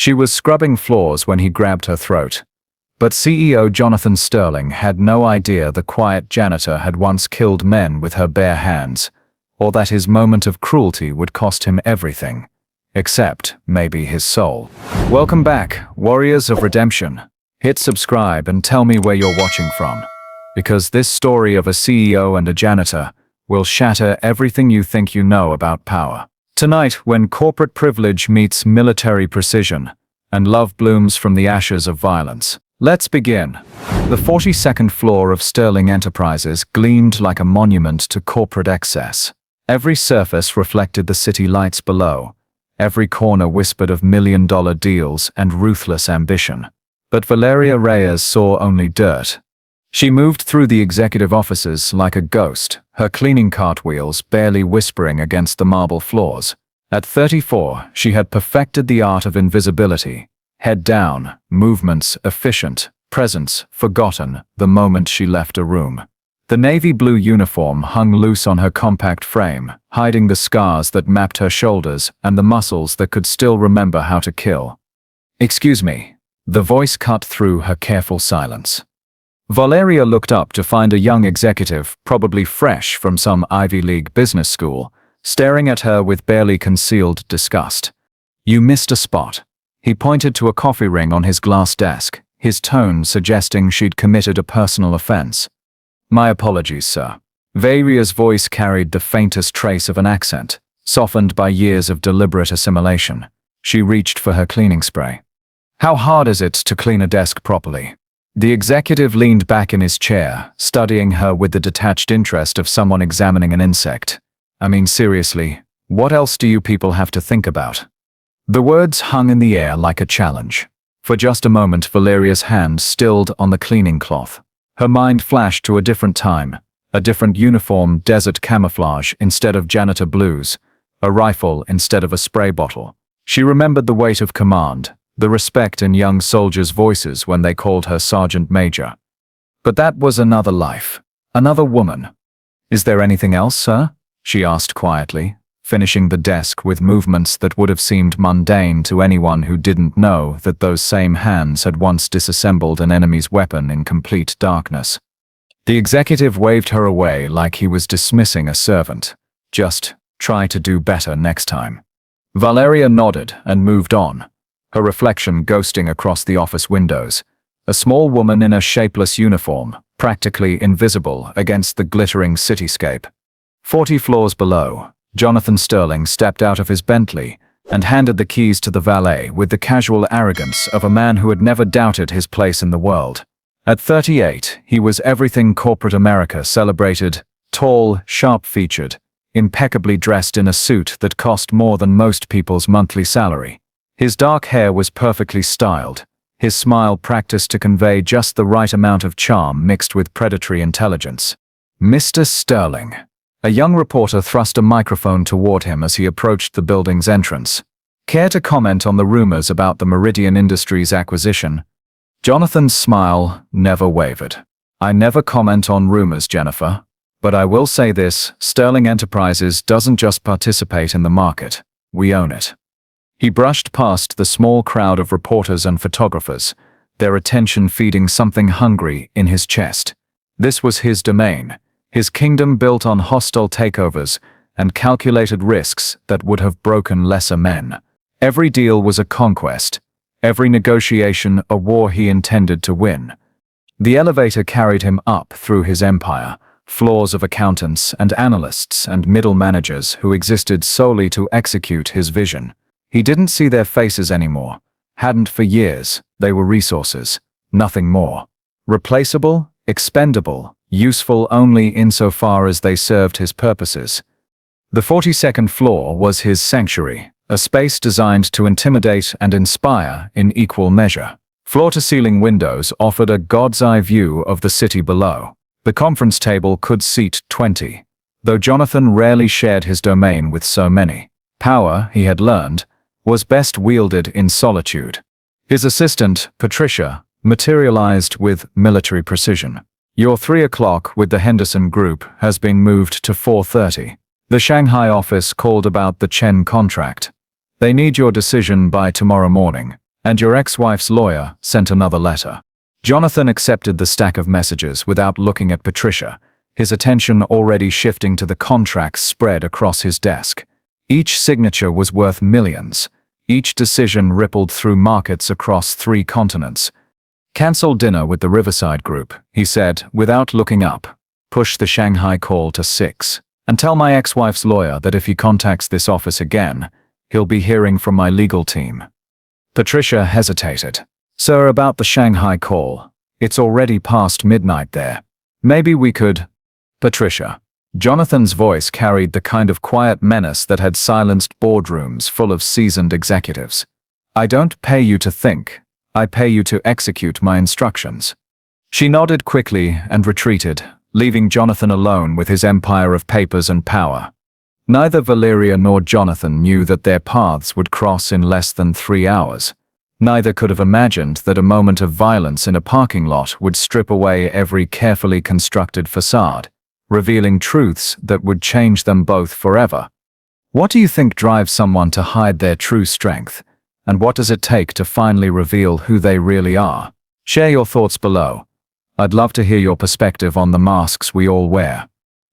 She was scrubbing floors when he grabbed her throat. But CEO Jonathan Sterling had no idea the quiet janitor had once killed men with her bare hands, or that his moment of cruelty would cost him everything, except maybe his soul. Welcome back, warriors of redemption. Hit subscribe and tell me where you're watching from, because this story of a CEO and a janitor will shatter everything you think you know about power. Tonight, when corporate privilege meets military precision, and love blooms from the ashes of violence. Let's begin. The 42nd floor of Sterling Enterprises gleamed like a monument to corporate excess. Every surface reflected the city lights below. Every corner whispered of million-dollar deals and ruthless ambition. But Valeria Reyes saw only dirt. She moved through the executive offices like a ghost, her cleaning cartwheels barely whispering against the marble floors. At 34, she had perfected the art of invisibility. Head down, movements efficient, presence forgotten the moment she left a room. The navy blue uniform hung loose on her compact frame, hiding the scars that mapped her shoulders and the muscles that could still remember how to kill. "Excuse me." The voice cut through her careful silence. Valeria looked up to find a young executive, probably fresh from some Ivy League business school, staring at her with barely concealed disgust. "You missed a spot." He pointed to a coffee ring on his glass desk, his tone suggesting she'd committed a personal offense. "My apologies, sir." Valeria's voice carried the faintest trace of an accent, softened by years of deliberate assimilation. She reached for her cleaning spray. "How hard is it to clean a desk properly?" The executive leaned back in his chair, studying her with the detached interest of someone examining an insect. "I mean, seriously, what else do you people have to think about?" The words hung in the air like a challenge. For just a moment, Valeria's hand stilled on the cleaning cloth. Her mind flashed to a different time, a different uniform, desert camouflage instead of janitor blues, a rifle instead of a spray bottle. She remembered the weight of command, the respect in young soldiers' voices when they called her Sergeant Major. But that was another life, another woman. "Is there anything else, sir?" she asked quietly, finishing the desk with movements that would have seemed mundane to anyone who didn't know that those same hands had once disassembled an enemy's weapon in complete darkness. The executive waved her away like he was dismissing a servant. "Just try to do better next time." Valeria nodded and moved on, her reflection ghosting across the office windows. A small woman in a shapeless uniform, practically invisible against the glittering cityscape. 40 floors below, Jonathan Sterling stepped out of his Bentley and handed the keys to the valet with the casual arrogance of a man who had never doubted his place in the world. At 38, he was everything corporate America celebrated: tall, sharp-featured, impeccably dressed in a suit that cost more than most people's monthly salary. His dark hair was perfectly styled, his smile practiced to convey just the right amount of charm mixed with predatory intelligence. "Mr. Sterling." A young reporter thrust a microphone toward him as he approached the building's entrance. "Care to comment on the rumors about the Meridian Industries acquisition?" Jonathan's smile never wavered. "I never comment on rumors, Jennifer. But I will say this: Sterling Enterprises doesn't just participate in the market, we own it." He brushed past the small crowd of reporters and photographers, their attention feeding something hungry in his chest. This was his domain, his kingdom built on hostile takeovers and calculated risks that would have broken lesser men. Every deal was a conquest, every negotiation a war he intended to win. The elevator carried him up through his empire, floors of accountants and analysts and middle managers who existed solely to execute his vision. He didn't see their faces anymore, hadn't for years. They were resources, nothing more. Replaceable, expendable, useful only insofar as they served his purposes. The 42nd floor was his sanctuary, a space designed to intimidate and inspire in equal measure. Floor-to-ceiling windows offered a god's-eye view of the city below. The conference table could seat 20, though Jonathan rarely shared his domain with so many. Power, he had learned, was best wielded in solitude. His assistant, Patricia, materialized with military precision. "Your 3 o'clock with the Henderson Group has been moved to 4:30. The Shanghai office called about the Chen contract. They need your decision by tomorrow morning." And your ex-wife's lawyer sent another letter. Jonathan accepted the stack of messages without looking at Patricia, his attention already shifting to the contracts spread across his desk. Each signature was worth millions. Each decision rippled through markets across 3 continents. Cancel dinner with the Riverside Group, he said, without looking up. Push the Shanghai call to 6. And tell my ex-wife's lawyer that if he contacts this office again, he'll be hearing from my legal team. Patricia hesitated. Sir, about the Shanghai call. It's already past midnight there. Maybe we could… Patricia. Jonathan's voice carried the kind of quiet menace that had silenced boardrooms full of seasoned executives. I don't pay you to think. I pay you to execute my instructions. She nodded quickly and retreated, leaving Jonathan alone with his empire of papers and power. Neither Valeria nor Jonathan knew that their paths would cross in less than 3 hours. Neither could have imagined that a moment of violence in a parking lot would strip away every carefully constructed facade, revealing truths that would change them both forever. What do you think drives someone to hide their true strength? And what does it take to finally reveal who they really are? Share your thoughts below. I'd love to hear your perspective on the masks we all wear.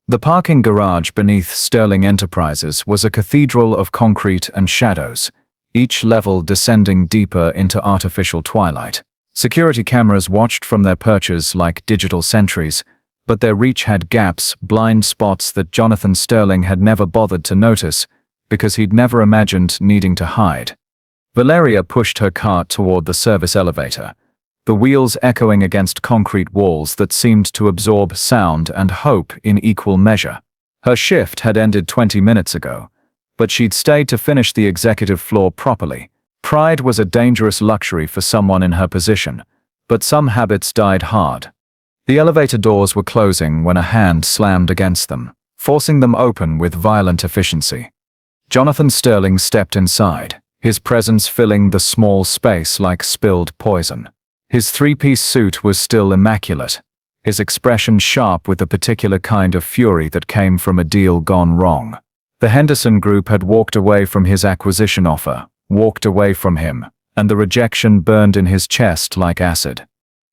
The parking garage beneath Sterling Enterprises was a cathedral of concrete and shadows, each level descending deeper into artificial twilight. Security cameras watched from their perches like digital sentries, but their reach had gaps, blind spots that Jonathan Sterling had never bothered to notice because he'd never imagined needing to hide. Valeria pushed her cart toward the service elevator, the wheels echoing against concrete walls that seemed to absorb sound and hope in equal measure. Her shift had ended 20 minutes ago, but she'd stayed to finish the executive floor properly. Pride was a dangerous luxury for someone in her position, but some habits died hard. The elevator doors were closing when a hand slammed against them, forcing them open with violent efficiency. Jonathan Sterling stepped inside, his presence filling the small space like spilled poison. His 3-piece suit was still immaculate, his expression sharp with the particular kind of fury that came from a deal gone wrong. The Henderson Group had walked away from his acquisition offer, walked away from him, and the rejection burned in his chest like acid.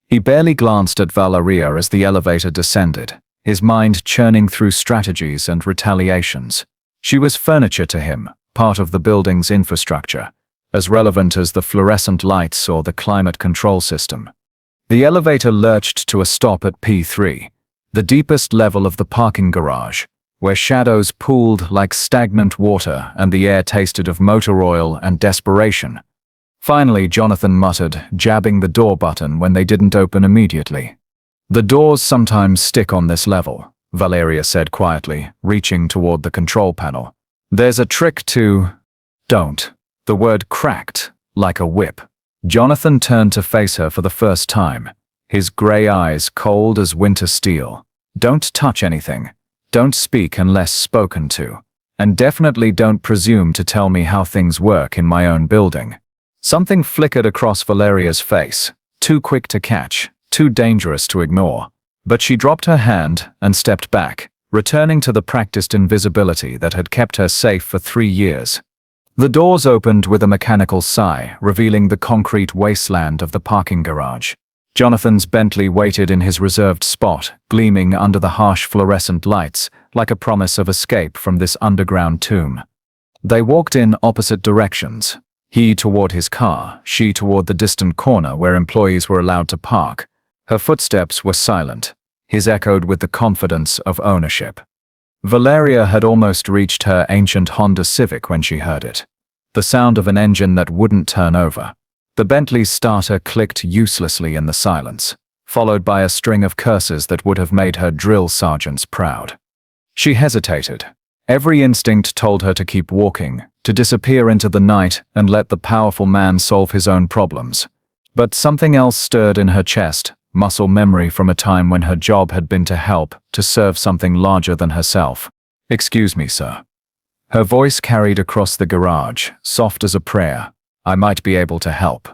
He barely glanced at Valeria as the elevator descended, his mind churning through strategies and retaliations. She was furniture to him, part of the building's infrastructure, as relevant as the fluorescent lights or the climate control system. The elevator lurched to a stop at P3, the deepest level of the parking garage, where shadows pooled like stagnant water and the air tasted of motor oil and desperation. Finally, Jonathan muttered, jabbing the door button when they didn't open immediately. The doors sometimes stick on this level, Valeria said quietly, reaching toward the control panel. There's a trick to… Don't. The word cracked, like a whip. Jonathan turned to face her for the first time, his gray eyes cold as winter steel. Don't touch anything. Don't speak unless spoken to. And definitely don't presume to tell me how things work in my own building. Something flickered across Valeria's face, too quick to catch, too dangerous to ignore. But she dropped her hand and stepped back, returning to the practiced invisibility that had kept her safe for 3 years. The doors opened with a mechanical sigh, revealing the concrete wasteland of the parking garage. Jonathan's Bentley waited in his reserved spot, gleaming under the harsh fluorescent lights, like a promise of escape from this underground tomb. They walked in opposite directions. He toward his car, she toward the distant corner where employees were allowed to park. Her footsteps were silent, his echoed with the confidence of ownership. Valeria had almost reached her ancient Honda Civic when she heard it. The sound of an engine that wouldn't turn over. The Bentley's starter clicked uselessly in the silence, followed by a string of curses that would have made her drill sergeants proud. She hesitated. Every instinct told her to keep walking, to disappear into the night and let the powerful man solve his own problems. But something else stirred in her chest, muscle memory from a time when her job had been to help, to serve something larger than herself. Excuse me, sir. Her voice carried across the garage, soft as a prayer. I might be able to help.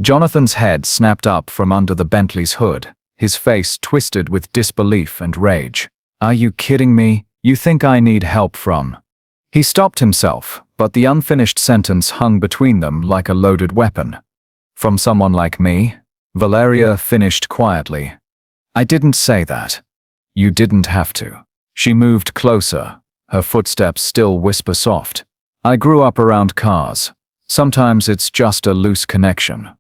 Jonathan's head snapped up from under the Bentley's hood, his face twisted with disbelief and rage. Are you kidding me? You think I need help from… He stopped himself, but the unfinished sentence hung between them like a loaded weapon. From someone like me? Valeria finished quietly. I didn't say that. You didn't have to. She moved closer, her footsteps still whisper soft. I grew up around cars. Sometimes it's just a loose connection.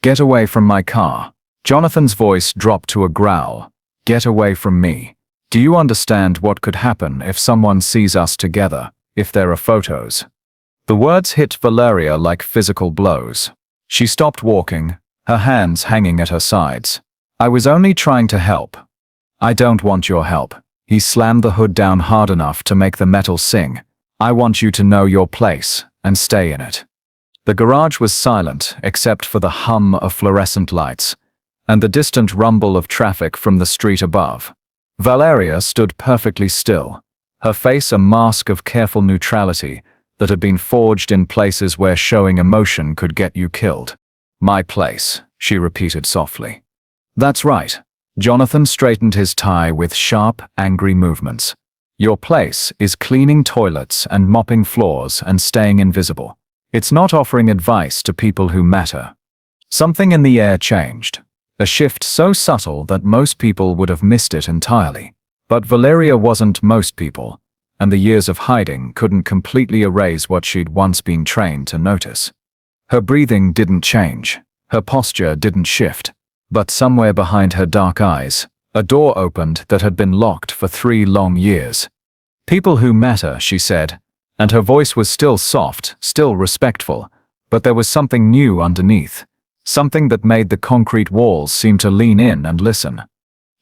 Get away from my car. Jonathan's voice dropped to a growl. Get away from me. Do you understand what could happen if someone sees us together, if there are photos? The words hit Valeria like physical blows. She stopped walking, her hands hanging at her sides. I was only trying to help. I don't want your help. He slammed the hood down hard enough to make the metal sing. I want you to know your place and stay in it. The garage was silent except for the hum of fluorescent lights and the distant rumble of traffic from the street above. Valeria stood perfectly still, her face a mask of careful neutrality that had been forged in places where showing emotion could get you killed. My place, she repeated softly. That's right. Jonathan straightened his tie with sharp, angry movements. Your place is cleaning toilets and mopping floors and staying invisible. It's not offering advice to people who matter. Something in the air changed. A shift so subtle that most people would have missed it entirely. But Valeria wasn't most people, and the years of hiding couldn't completely erase what she'd once been trained to notice. Her breathing didn't change, her posture didn't shift, but somewhere behind her dark eyes, a door opened that had been locked for 3 long years. People who matter, she said, and her voice was still soft, still respectful, but there was something new underneath. Something that made the concrete walls seem to lean in and listen.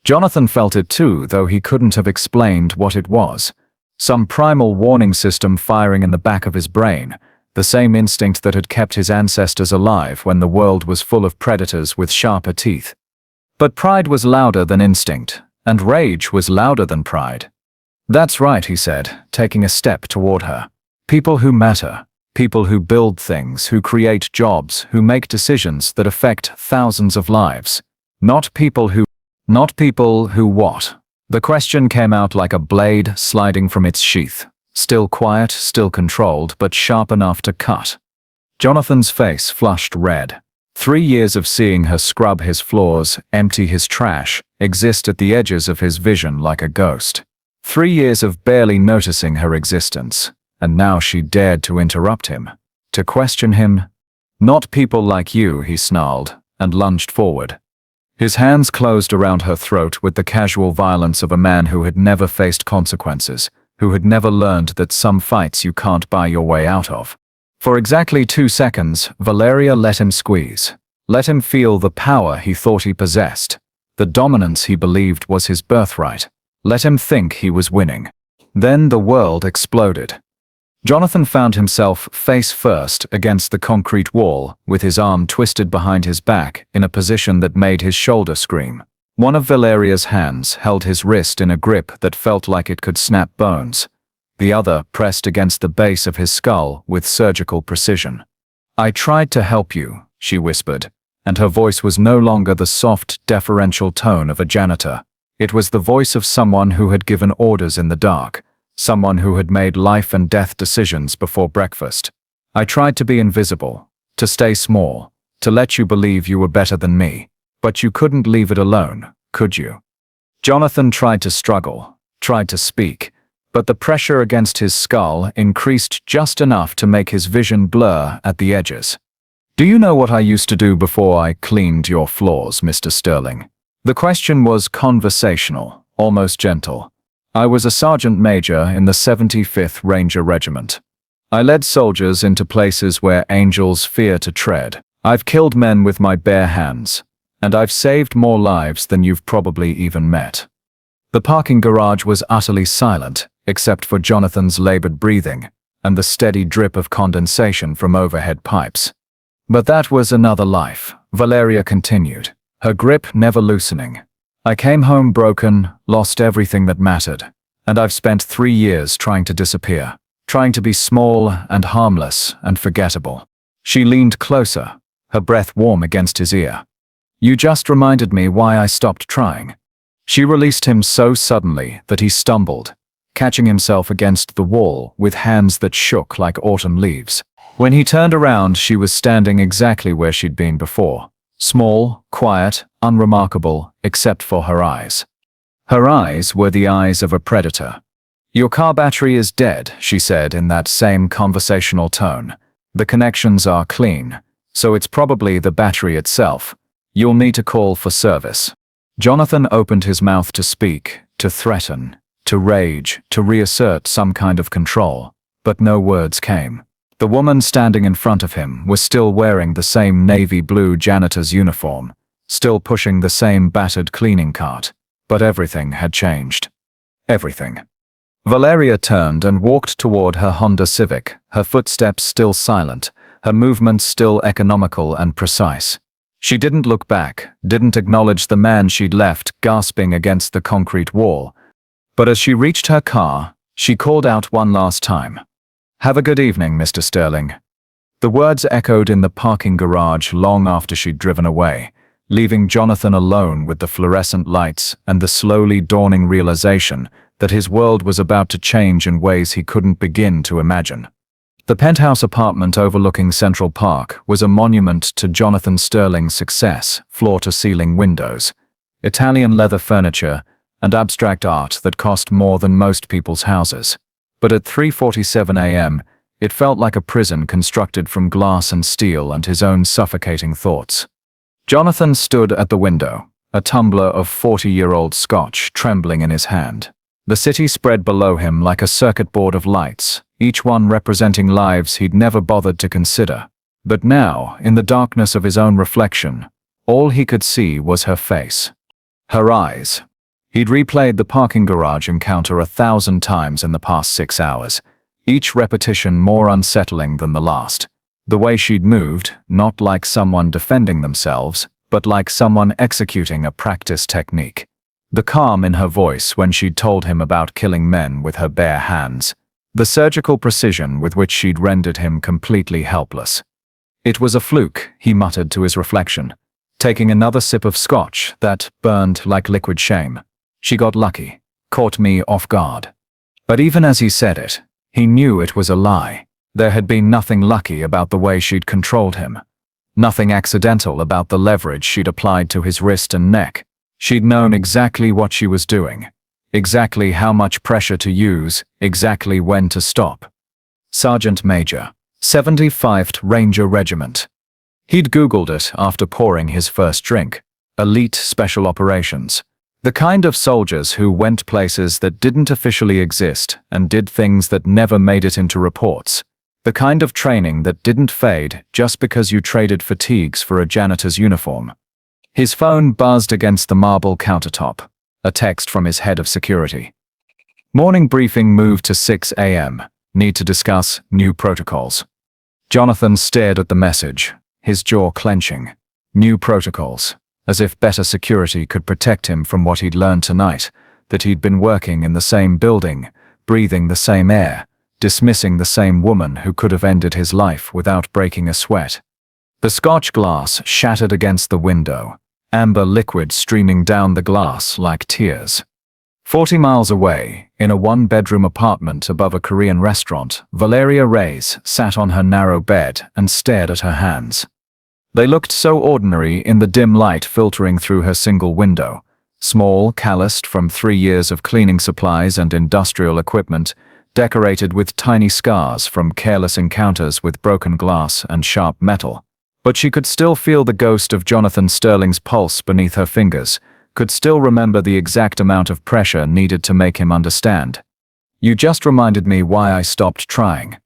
Jonathan felt it too, though he couldn't have explained what it was. Some primal warning system firing in the back of his brain, the same instinct that had kept his ancestors alive when the world was full of predators with sharper teeth. But pride was louder than instinct, and rage was louder than pride. That's right, he said, taking a step toward her. People who matter. People who build things, who create jobs, who make decisions that affect thousands of lives. Not people who what? The question came out like a blade sliding from its sheath. Still quiet, still controlled, but sharp enough to cut. Jonathan's face flushed red. 3 years of seeing her scrub his floors, empty his trash, exist at the edges of his vision like a ghost. 3 years of barely noticing her existence. And now she dared to interrupt him, to question him. Not people like you, he snarled, and lunged forward. His hands closed around her throat with the casual violence of a man who had never faced consequences, who had never learned that some fights you can't buy your way out of. For exactly 2 seconds, Valeria let him squeeze, let him feel the power he thought he possessed, the dominance he believed was his birthright, let him think he was winning. Then the world exploded. Jonathan found himself face first against the concrete wall, with his arm twisted behind his back in a position that made his shoulder scream. One of Valeria's hands held his wrist in a grip that felt like it could snap bones. The other pressed against the base of his skull with surgical precision. I tried to help you, she whispered, and her voice was no longer the soft, deferential tone of a janitor. It was the voice of someone who had given orders in the dark. Someone who had made life and death decisions before breakfast. I tried to be invisible, to stay small, to let you believe you were better than me, but you couldn't leave it alone, could you? Jonathan tried to struggle, tried to speak, but the pressure against his skull increased just enough to make his vision blur at the edges. Do you know what I used to do before I cleaned your floors, Mr. Sterling? The question was conversational, almost gentle. I was a sergeant major in the 75th Ranger Regiment. I led soldiers into places where angels fear to tread. I've killed men with my bare hands, and I've saved more lives than you've probably even met. The parking garage was utterly silent, except for Jonathan's labored breathing and the steady drip of condensation from overhead pipes. But that was another life, Valeria continued, her grip never loosening. I came home broken, lost everything that mattered, and I've spent 3 years trying to disappear, trying to be small and harmless and forgettable. She leaned closer, her breath warm against his ear. You just reminded me why I stopped trying. She released him so suddenly that he stumbled, catching himself against the wall with hands that shook like autumn leaves. When he turned around, she was standing exactly where she'd been before. Small, quiet, unremarkable, except for her eyes. Her eyes were the eyes of a predator. "Your car battery is dead," she said in that same conversational tone. "The connections are clean, so it's probably the battery itself. You'll need to call for service." Jonathan opened his mouth to speak, to threaten, to rage, to reassert some kind of control, but no words came. The woman standing in front of him was still wearing the same navy blue janitor's uniform, still pushing the same battered cleaning cart, but everything had changed. Everything. Valeria turned and walked toward her Honda Civic, her footsteps still silent, her movements still economical and precise. She didn't look back, didn't acknowledge the man she'd left gasping against the concrete wall. But as she reached her car, she called out one last time. "Have a good evening, Mr. Sterling." The words echoed in the parking garage long after she'd driven away, leaving Jonathan alone with the fluorescent lights and the slowly dawning realization that his world was about to change in ways he couldn't begin to imagine. The penthouse apartment overlooking Central Park was a monument to Jonathan Sterling's success, floor-to-ceiling windows, Italian leather furniture, and abstract art that cost more than most people's houses. But at 3:47 a.m., it felt like a prison constructed from glass and steel and his own suffocating thoughts. Jonathan stood at the window, a tumbler of 40-year-old scotch trembling in his hand. The city spread below him like a circuit board of lights, each one representing lives he'd never bothered to consider. But now, in the darkness of his own reflection, all he could see was her face. Her eyes. He'd replayed the parking garage encounter 1,000 times in the past 6 hours, each repetition more unsettling than the last. The way she'd moved, not like someone defending themselves, but like someone executing a practice technique. The calm in her voice when she'd told him about killing men with her bare hands. The surgical precision with which she'd rendered him completely helpless. "It was a fluke," he muttered to his reflection, taking another sip of scotch that burned like liquid shame. "She got lucky, caught me off guard." But even as he said it, he knew it was a lie. There had been nothing lucky about the way she'd controlled him. Nothing accidental about the leverage she'd applied to his wrist and neck. She'd known exactly what she was doing, exactly how much pressure to use, exactly when to stop. Sergeant Major, 75th Ranger Regiment. He'd Googled it after pouring his first drink. Elite Special Operations. The kind of soldiers who went places that didn't officially exist and did things that never made it into reports. The kind of training that didn't fade just because you traded fatigues for a janitor's uniform. His phone buzzed against the marble countertop. A text from his head of security. Morning briefing moved to 6 a.m. Need to discuss new protocols. Jonathan stared at the message, his jaw clenching. New protocols. As if better security could protect him from what he'd learned tonight, that he'd been working in the same building, breathing the same air, dismissing the same woman who could have ended his life without breaking a sweat. The scotch glass shattered against the window, amber liquid streaming down the glass like tears. 40 miles away, in a one-bedroom apartment above a Korean restaurant, Valeria Reyes sat on her narrow bed and stared at her hands. They looked so ordinary in the dim light filtering through her single window, small, calloused from 3 years of cleaning supplies and industrial equipment, decorated with tiny scars from careless encounters with broken glass and sharp metal. But she could still feel the ghost of Jonathan Sterling's pulse beneath her fingers, could still remember the exact amount of pressure needed to make him understand. "You just reminded me why I stopped trying."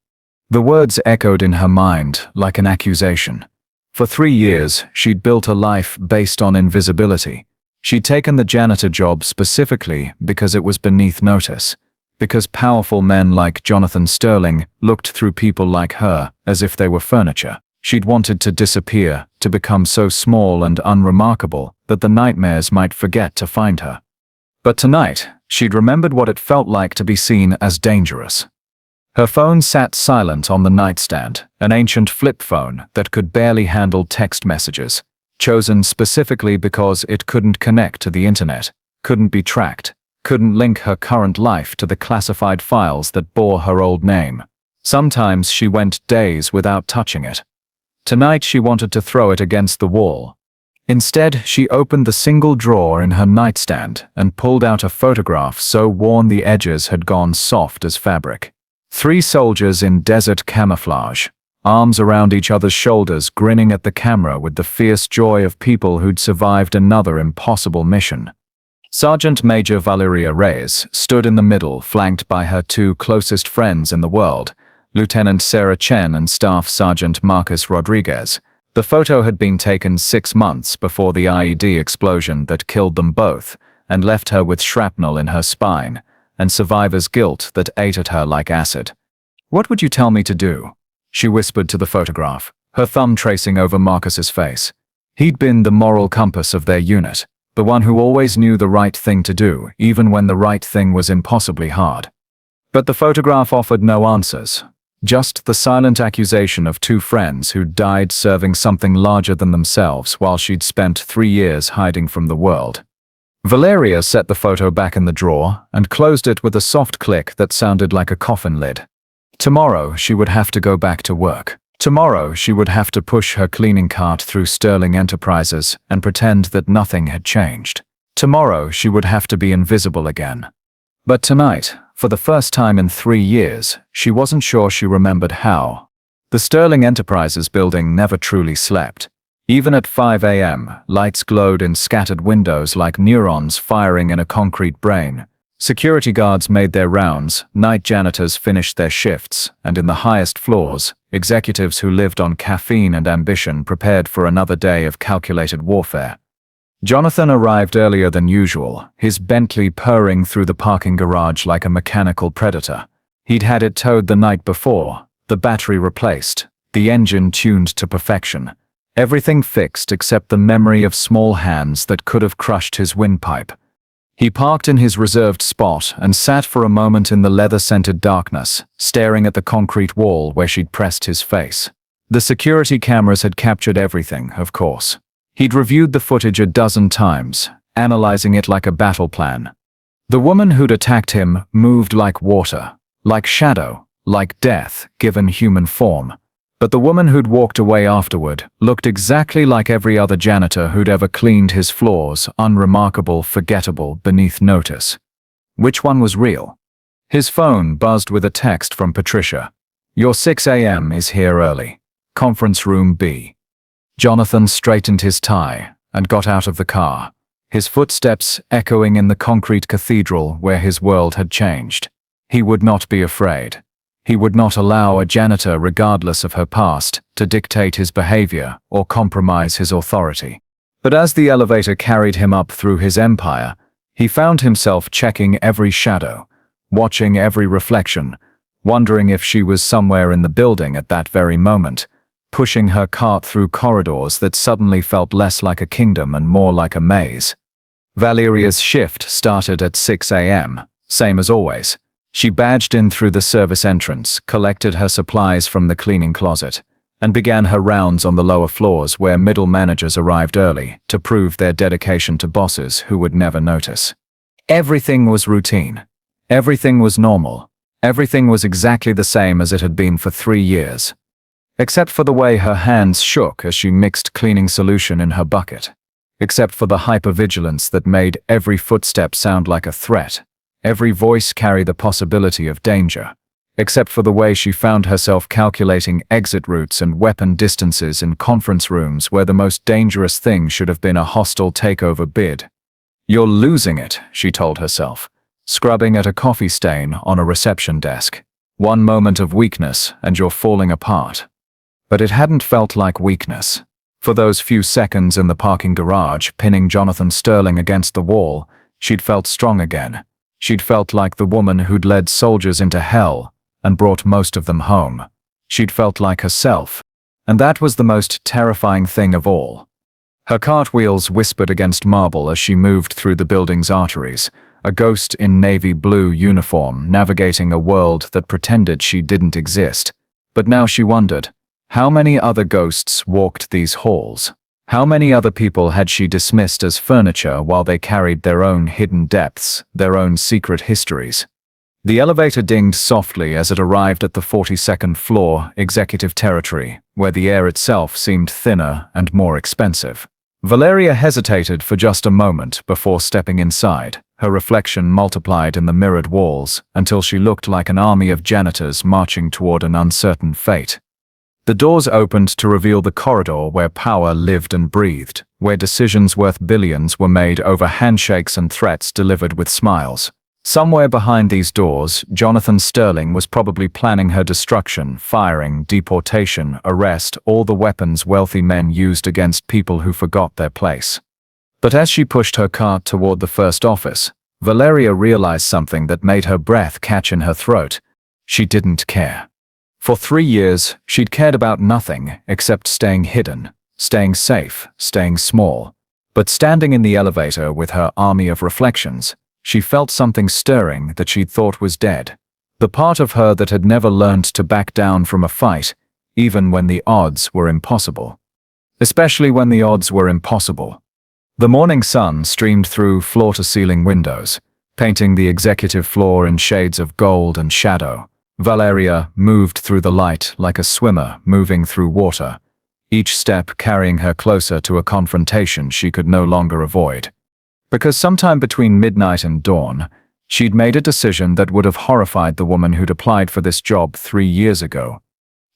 The words echoed in her mind like an accusation. For 3 years, she'd built a life based on invisibility. She'd taken the janitor job specifically because it was beneath notice, because powerful men like Jonathan Sterling looked through people like her as if they were furniture. She'd wanted to disappear, to become so small and unremarkable that the nightmares might forget to find her. But tonight, she'd remembered what it felt like to be seen as dangerous. Her phone sat silent on the nightstand, an ancient flip phone that could barely handle text messages, chosen specifically because it couldn't connect to the internet, couldn't be tracked, couldn't link her current life to the classified files that bore her old name. Sometimes she went days without touching it. Tonight she wanted to throw it against the wall. Instead, she opened the single drawer in her nightstand and pulled out a photograph so worn the edges had gone soft as fabric. 3 soldiers in desert camouflage, arms around each other's shoulders, grinning at the camera with the fierce joy of people who'd survived another impossible mission. Sergeant Major Valeria Reyes stood in the middle, flanked by her 2 closest friends in the world, Lieutenant Sarah Chen and Staff Sergeant Marcus Rodriguez. The photo had been taken 6 months before the IED explosion that killed them both and left her with shrapnel in her spine and survivor's guilt that ate at her like acid. "What would you tell me to do?" she whispered to the photograph, her thumb tracing over Marcus's face. He'd been the moral compass of their unit, the one who always knew the right thing to do, even when the right thing was impossibly hard. But the photograph offered no answers. Just the silent accusation of 2 friends who'd died serving something larger than themselves while she'd spent 3 years hiding from the world. Valeria set the photo back in the drawer and closed it with a soft click that sounded like a coffin lid. Tomorrow she would have to go back to work. Tomorrow she would have to push her cleaning cart through Sterling Enterprises and pretend that nothing had changed. Tomorrow she would have to be invisible again. But tonight, for the first time in 3 years, she wasn't sure she remembered how. The Sterling Enterprises building never truly slept. Even at 5 a.m., lights glowed in scattered windows like neurons firing in a concrete brain. Security guards made their rounds, night janitors finished their shifts, and in the highest floors, executives who lived on caffeine and ambition prepared for another day of calculated warfare. Jonathan arrived earlier than usual, his Bentley purring through the parking garage like a mechanical predator. He'd had it towed the night before, the battery replaced, the engine tuned to perfection. Everything fixed except the memory of small hands that could have crushed his windpipe. He parked in his reserved spot and sat for a moment in the leather-scented darkness, staring at the concrete wall where she'd pressed his face. The security cameras had captured everything, of course. He'd reviewed the footage a dozen times, analyzing it like a battle plan. The woman who'd attacked him moved like water, like shadow, like death given human form. But the woman who'd walked away afterward looked exactly like every other janitor who'd ever cleaned his floors, unremarkable, forgettable, beneath notice. Which one was real? His phone buzzed with a text from Patricia. "Your 6 a.m. is here early. Conference room B." Jonathan straightened his tie and got out of the car, his footsteps echoing in the concrete cathedral where his world had changed. He would not be afraid. He would not allow a janitor, regardless of her past, to dictate his behavior or compromise his authority. But as the elevator carried him up through his empire, he found himself checking every shadow, watching every reflection, wondering if she was somewhere in the building at that very moment, pushing her cart through corridors that suddenly felt less like a kingdom and more like a maze. Valeria's shift started at 6 a.m., same as always. She badged in through the service entrance, collected her supplies from the cleaning closet, and began her rounds on the lower floors where middle managers arrived early to prove their dedication to bosses who would never notice. Everything was routine. Everything was normal. Everything was exactly the same as it had been for 3 years. Except for the way her hands shook as she mixed cleaning solution in her bucket. Except for the hypervigilance that made every footstep sound like a threat. Every voice carried the possibility of danger. Except for the way she found herself calculating exit routes and weapon distances in conference rooms where the most dangerous thing should have been a hostile takeover bid. "You're losing it," she told herself, scrubbing at a coffee stain on a reception desk. "One moment of weakness and you're falling apart." But it hadn't felt like weakness. For those few seconds in the parking garage, pinning Jonathan Sterling against the wall, she'd felt strong again. She'd felt like the woman who'd led soldiers into hell and brought most of them home. She'd felt like herself, and that was the most terrifying thing of all. Her cartwheels whispered against marble as she moved through the building's arteries, a ghost in navy blue uniform navigating a world that pretended she didn't exist. But now she wondered, how many other ghosts walked these halls? How many other people had she dismissed as furniture while they carried their own hidden depths, their own secret histories? The elevator dinged softly as it arrived at the 42nd floor, executive territory, where the air itself seemed thinner and more expensive. Valeria hesitated for just a moment before stepping inside, her reflection multiplied in the mirrored walls until she looked like an army of janitors marching toward an uncertain fate. The doors opened to reveal the corridor where power lived and breathed, where decisions worth billions were made over handshakes and threats delivered with smiles. Somewhere behind these doors, Jonathan Sterling was probably planning her destruction, firing, deportation, arrest, all the weapons wealthy men used against people who forgot their place. But as she pushed her cart toward the first office, Valeria realized something that made her breath catch in her throat. She didn't care. For 3 years, she'd cared about nothing except staying hidden, staying safe, staying small. But standing in the elevator with her army of reflections, she felt something stirring that she'd thought was dead. The part of her that had never learned to back down from a fight, even when the odds were impossible. Especially when the odds were impossible. The morning sun streamed through floor-to-ceiling windows, painting the executive floor in shades of gold and shadow. Valeria moved through the light like a swimmer moving through water, each step carrying her closer to a confrontation she could no longer avoid. Because sometime between midnight and dawn, she'd made a decision that would have horrified the woman who'd applied for this job 3 years ago.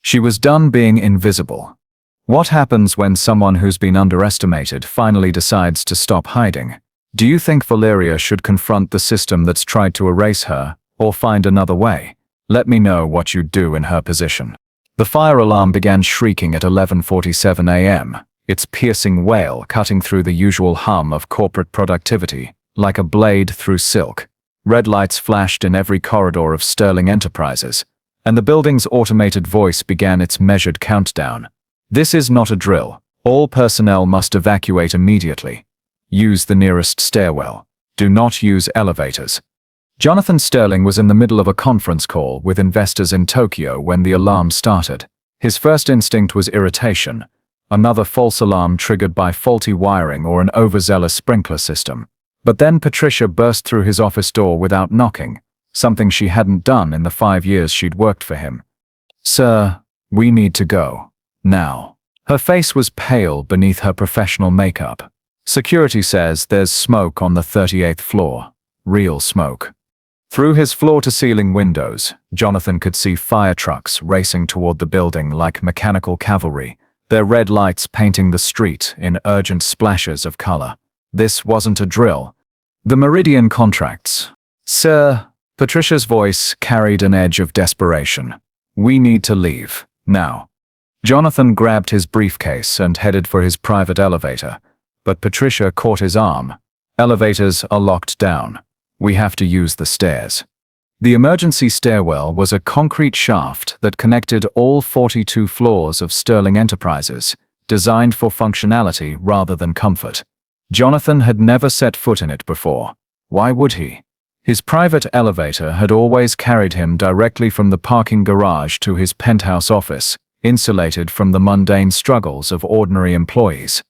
She was done being invisible. What happens when someone who's been underestimated finally decides to stop hiding? Do you think Valeria should confront the system that's tried to erase her, or find another way? Let me know what you'd do in her position. The fire alarm began shrieking at 11:47 a.m., its piercing wail cutting through the usual hum of corporate productivity, like a blade through silk. Red lights flashed in every corridor of Sterling Enterprises, and the building's automated voice began its measured countdown. This is not a drill. All personnel must evacuate immediately. Use the nearest stairwell. Do not use elevators. Jonathan Sterling was in the middle of a conference call with investors in Tokyo when the alarm started. His first instinct was irritation. Another false alarm triggered by faulty wiring or an overzealous sprinkler system. But then Patricia burst through his office door without knocking, something she hadn't done in the 5 years she'd worked for him. "Sir, we need to go. Now." Her face was pale beneath her professional makeup. "Security says there's smoke on the 38th floor. Real smoke." Through his floor-to-ceiling windows, Jonathan could see fire trucks racing toward the building like mechanical cavalry, their red lights painting the street in urgent splashes of color. This wasn't a drill. The Meridian contracts. "Sir," Patricia's voice carried an edge of desperation. "We need to leave, now." Jonathan grabbed his briefcase and headed for his private elevator, but Patricia caught his arm. "Elevators are locked down. We have to use the stairs." The emergency stairwell was a concrete shaft that connected all 42 floors of Sterling Enterprises, designed for functionality rather than comfort. Jonathan had never set foot in it before. Why would he? His private elevator had always carried him directly from the parking garage to his penthouse office, insulated from the mundane struggles of ordinary employees.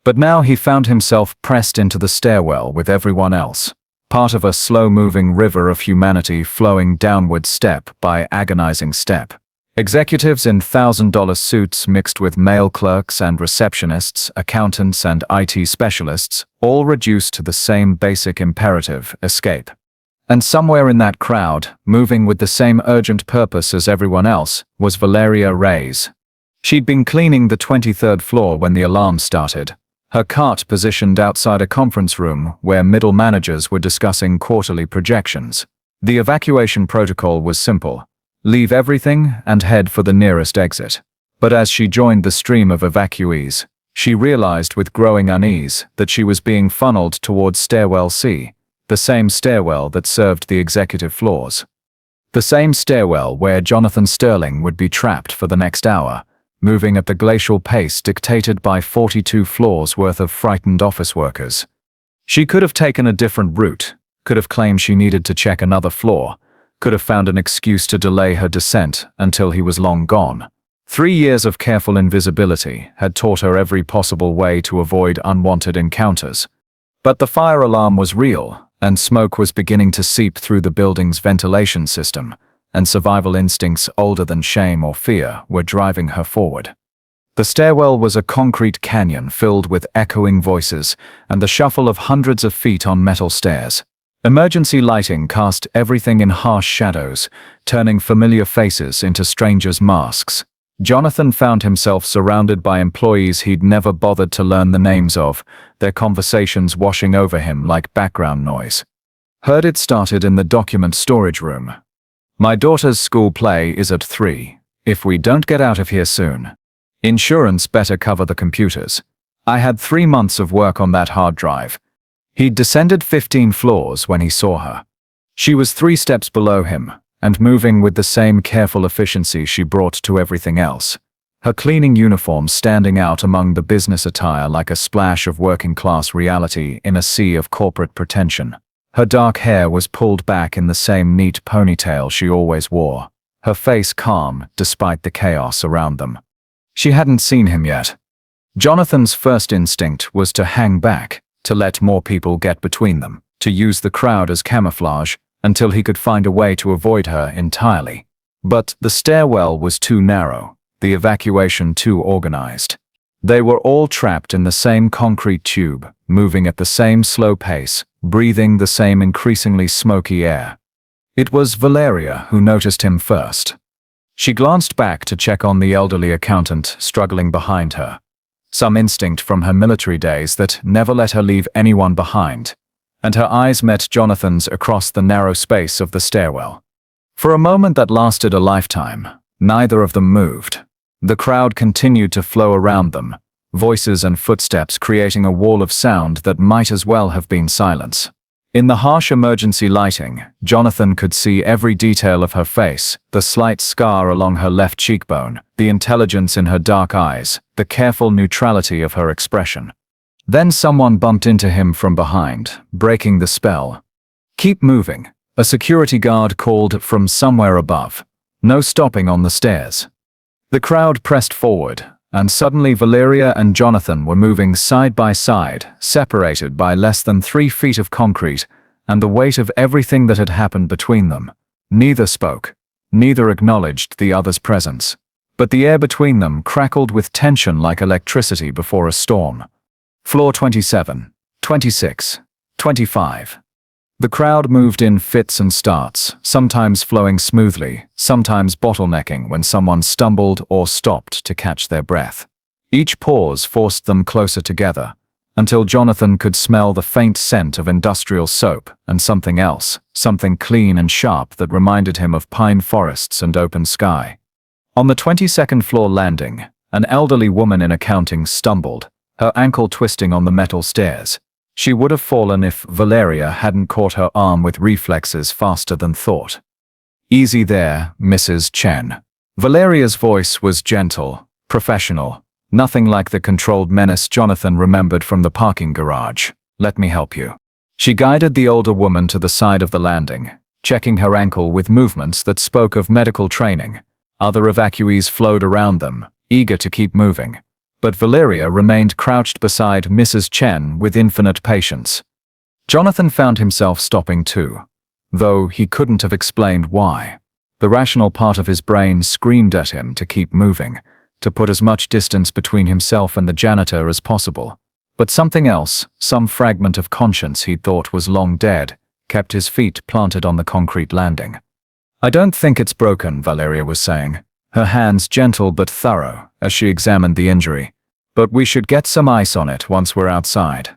But now he found himself pressed into the stairwell with everyone else, part of a slow-moving river of humanity flowing downward step by agonizing step. Executives in $1,000 suits mixed with male clerks and receptionists, accountants and IT specialists, all reduced to the same basic imperative: escape. And somewhere in that crowd, moving with the same urgent purpose as everyone else, was Valeria Reyes. She'd been cleaning the 23rd floor when the alarm started, her cart positioned outside a conference room where middle managers were discussing quarterly projections. The evacuation protocol was simple: leave everything and head for the nearest exit. But as she joined the stream of evacuees, she realized with growing unease that she was being funneled towards Stairwell C, the same stairwell that served the executive floors. The same stairwell where Jonathan Sterling would be trapped for the next hour, moving at the glacial pace dictated by 42 floors worth of frightened office workers. She could have taken a different route, could have claimed she needed to check another floor, could have found an excuse to delay her descent until he was long gone. 3 years of careful invisibility had taught her every possible way to avoid unwanted encounters. But the fire alarm was real, and smoke was beginning to seep through the building's ventilation system, and survival instincts older than shame or fear were driving her forward. The stairwell was a concrete canyon filled with echoing voices and the shuffle of hundreds of feet on metal stairs. Emergency lighting cast everything in harsh shadows, turning familiar faces into strangers' masks. Jonathan found himself surrounded by employees he'd never bothered to learn the names of, their conversations washing over him like background noise. Heard it started in the document storage room. My daughter's school play is at 3. If we don't get out of here soon. Insurance better cover the computers. I had 3 months of work on that hard drive. He'd descended 15 floors when he saw her. She was 3 steps below him, and moving with the same careful efficiency she brought to everything else. Her cleaning uniform standing out among the business attire like a splash of working-class reality in a sea of corporate pretension. Her dark hair was pulled back in the same neat ponytail she always wore, her face calm despite the chaos around them. She hadn't seen him yet. Jonathan's first instinct was to hang back, to let more people get between them, to use the crowd as camouflage until he could find a way to avoid her entirely. But the stairwell was too narrow, the evacuation too organized. They were all trapped in the same concrete tube, moving at the same slow pace, breathing the same increasingly smoky air. It was Valeria who noticed him first. She glanced back to check on the elderly accountant struggling behind her. Some instinct from her military days that never let her leave anyone behind, and her eyes met Jonathan's across the narrow space of the stairwell. For a moment that lasted a lifetime, neither of them moved. The crowd continued to flow around them, voices and footsteps creating a wall of sound that might as well have been silence. In the harsh emergency lighting, Jonathan could see every detail of her face, the slight scar along her left cheekbone, the intelligence in her dark eyes, the careful neutrality of her expression. Then someone bumped into him from behind, breaking the spell. "Keep moving," a security guard called from somewhere above. "No stopping on the stairs." The crowd pressed forward, and suddenly Valeria and Jonathan were moving side by side, separated by less than 3 feet of concrete, and the weight of everything that had happened between them. Neither spoke, neither acknowledged the other's presence. But the air between them crackled with tension like electricity before a storm. Floor 27, 26, 25. The crowd moved in fits and starts, sometimes flowing smoothly, sometimes bottlenecking when someone stumbled or stopped to catch their breath. Each pause forced them closer together, until Jonathan could smell the faint scent of industrial soap and something else, something clean and sharp that reminded him of pine forests and open sky. On the 22nd floor landing, an elderly woman in accounting stumbled, her ankle twisting on the metal stairs. She would have fallen if Valeria hadn't caught her arm with reflexes faster than thought. "Easy there, Mrs. Chen." Valeria's voice was gentle, professional, nothing like the controlled menace Jonathan remembered from the parking garage. "Let me help you." She guided the older woman to the side of the landing, checking her ankle with movements that spoke of medical training. Other evacuees flowed around them, eager to keep moving. But Valeria remained crouched beside Mrs. Chen with infinite patience. Jonathan found himself stopping too, though he couldn't have explained why. The rational part of his brain screamed at him to keep moving, to put as much distance between himself and the janitor as possible. But something else, some fragment of conscience he thought was long dead, kept his feet planted on the concrete landing. "I don't think it's broken," Valeria was saying, her hands gentle but thorough as she examined the injury. "But we should get some ice on it once we're outside."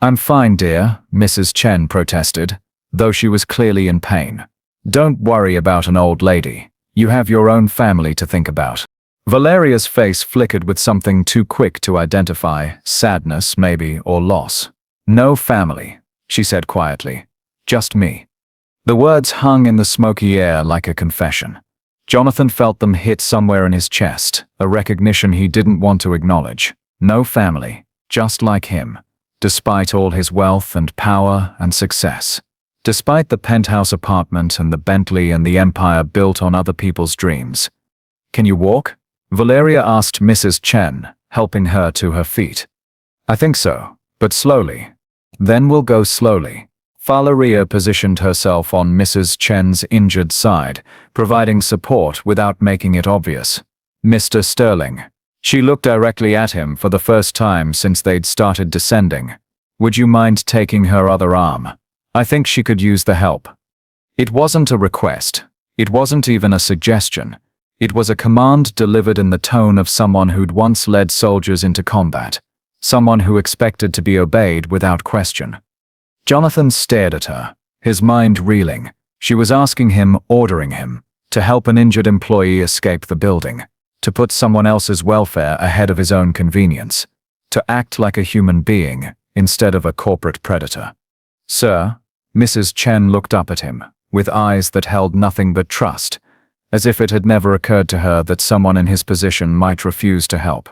"I'm fine, dear," Mrs. Chen protested, though she was clearly in pain. "Don't worry about an old lady. You have your own family to think about." Valeria's face flickered with something too quick to identify, sadness maybe, or loss. "No family," she said quietly. "Just me." The words hung in the smoky air like a confession. Jonathan felt them hit somewhere in his chest, a recognition he didn't want to acknowledge. No family, just like him, despite all his wealth and power and success. Despite the penthouse apartment and the Bentley and the empire built on other people's dreams. "Can you walk?" Valeria asked Mrs. Chen, helping her to her feet. "I think so, but slowly." "Then we'll go slowly. Valeria positioned herself on Mrs. Chen's injured side, providing support without making it obvious. "Mr. Sterling." She looked directly at him for the first time since they'd started descending. "Would you mind taking her other arm? I think she could use the help." It wasn't a request. It wasn't even a suggestion. It was a command delivered in the tone of someone who'd once led soldiers into combat. Someone who expected to be obeyed without question. Jonathan stared at her, his mind reeling. She was asking him, ordering him, to help an injured employee escape the building, to put someone else's welfare ahead of his own convenience, to act like a human being instead of a corporate predator. "Sir?" Mrs. Chen looked up at him, with eyes that held nothing but trust, as if it had never occurred to her that someone in his position might refuse to help.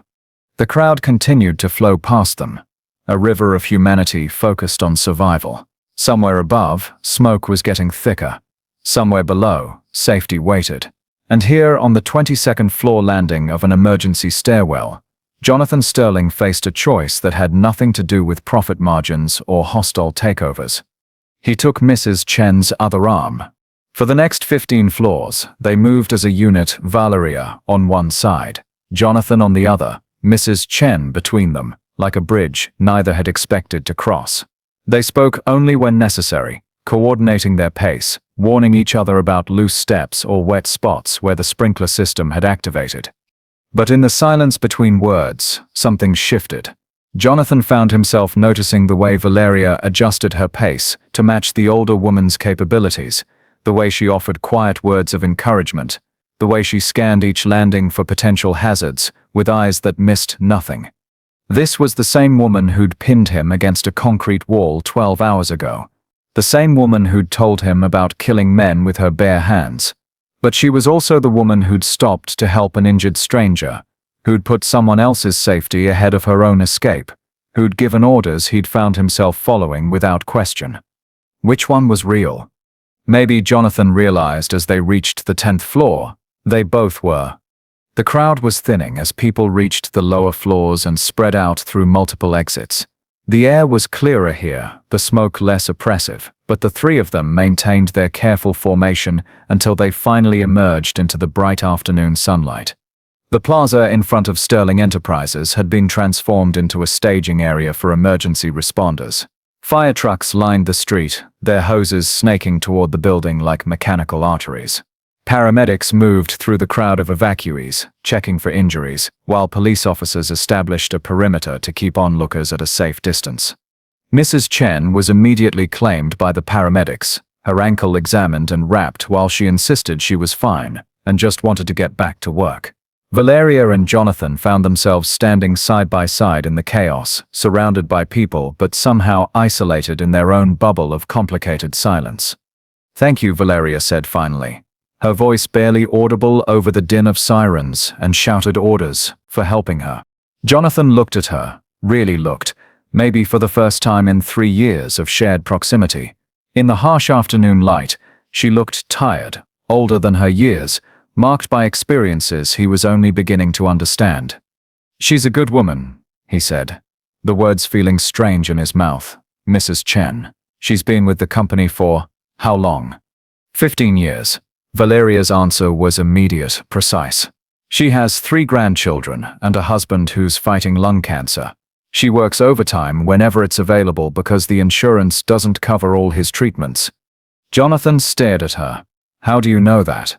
The crowd continued to flow past them, a river of humanity focused on survival. Somewhere above, smoke was getting thicker. Somewhere below, safety waited. And here, on the 22nd floor landing of an emergency stairwell, Jonathan Sterling faced a choice that had nothing to do with profit margins or hostile takeovers. He took Mrs. Chen's other arm. For the next 15 floors, they moved as a unit, Valeria on one side, Jonathan on the other, Mrs. Chen between them, like a bridge neither had expected to cross. They spoke only when necessary, coordinating their pace, warning each other about loose steps or wet spots where the sprinkler system had activated. But in the silence between words, something shifted. Jonathan found himself noticing the way Valeria adjusted her pace to match the older woman's capabilities, the way she offered quiet words of encouragement, the way she scanned each landing for potential hazards with eyes that missed nothing. This was the same woman who'd pinned him against a concrete wall 12 hours ago. The same woman who'd told him about killing men with her bare hands. But she was also the woman who'd stopped to help an injured stranger, who'd put someone else's safety ahead of her own escape, who'd given orders he'd found himself following without question. Which one was real? Maybe Jonathan realized as they reached the 10th floor, they both were. The crowd was thinning as people reached the lower floors and spread out through multiple exits. The air was clearer here, the smoke less oppressive, but the three of them maintained their careful formation until they finally emerged into the bright afternoon sunlight. The plaza in front of Sterling Enterprises had been transformed into a staging area for emergency responders. Fire trucks lined the street, their hoses snaking toward the building like mechanical arteries. Paramedics moved through the crowd of evacuees, checking for injuries, while police officers established a perimeter to keep onlookers at a safe distance. Mrs. Chen was immediately claimed by the paramedics, her ankle examined and wrapped while she insisted she was fine and just wanted to get back to work. Valeria and Jonathan found themselves standing side by side in the chaos, surrounded by people but somehow isolated in their own bubble of complicated silence. "Thank you," Valeria said finally, her voice barely audible over the din of sirens and shouted orders for helping her. Jonathan looked at her, really looked, maybe for the first time in 3 years of shared proximity. In the harsh afternoon light, she looked tired, older than her years, marked by experiences he was only beginning to understand. "She's a good woman," he said, the words feeling strange in his mouth. "Mrs. Chen. She's been with the company for, how long?" 15 years. Valeria's answer was immediate, precise. "She has 3 grandchildren and a husband who's fighting lung cancer. She works overtime whenever it's available because the insurance doesn't cover all his treatments." Jonathan stared at her. "How do you know that?"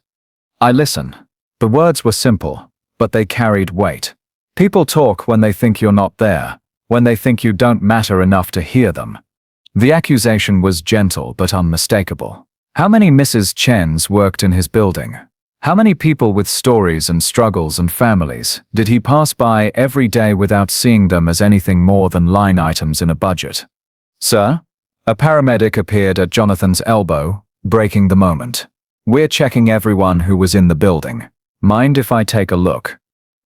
"I listen." The words were simple, but they carried weight. People talk when they think you're not there, when they think you don't matter enough to hear them. The accusation was gentle but unmistakable. How many Mrs. Chens worked in his building? How many people with stories and struggles and families did he pass by every day without seeing them as anything more than line items in a budget? "Sir?" A paramedic appeared at Jonathan's elbow, breaking the moment. "We're checking everyone who was in the building. Mind if I take a look?"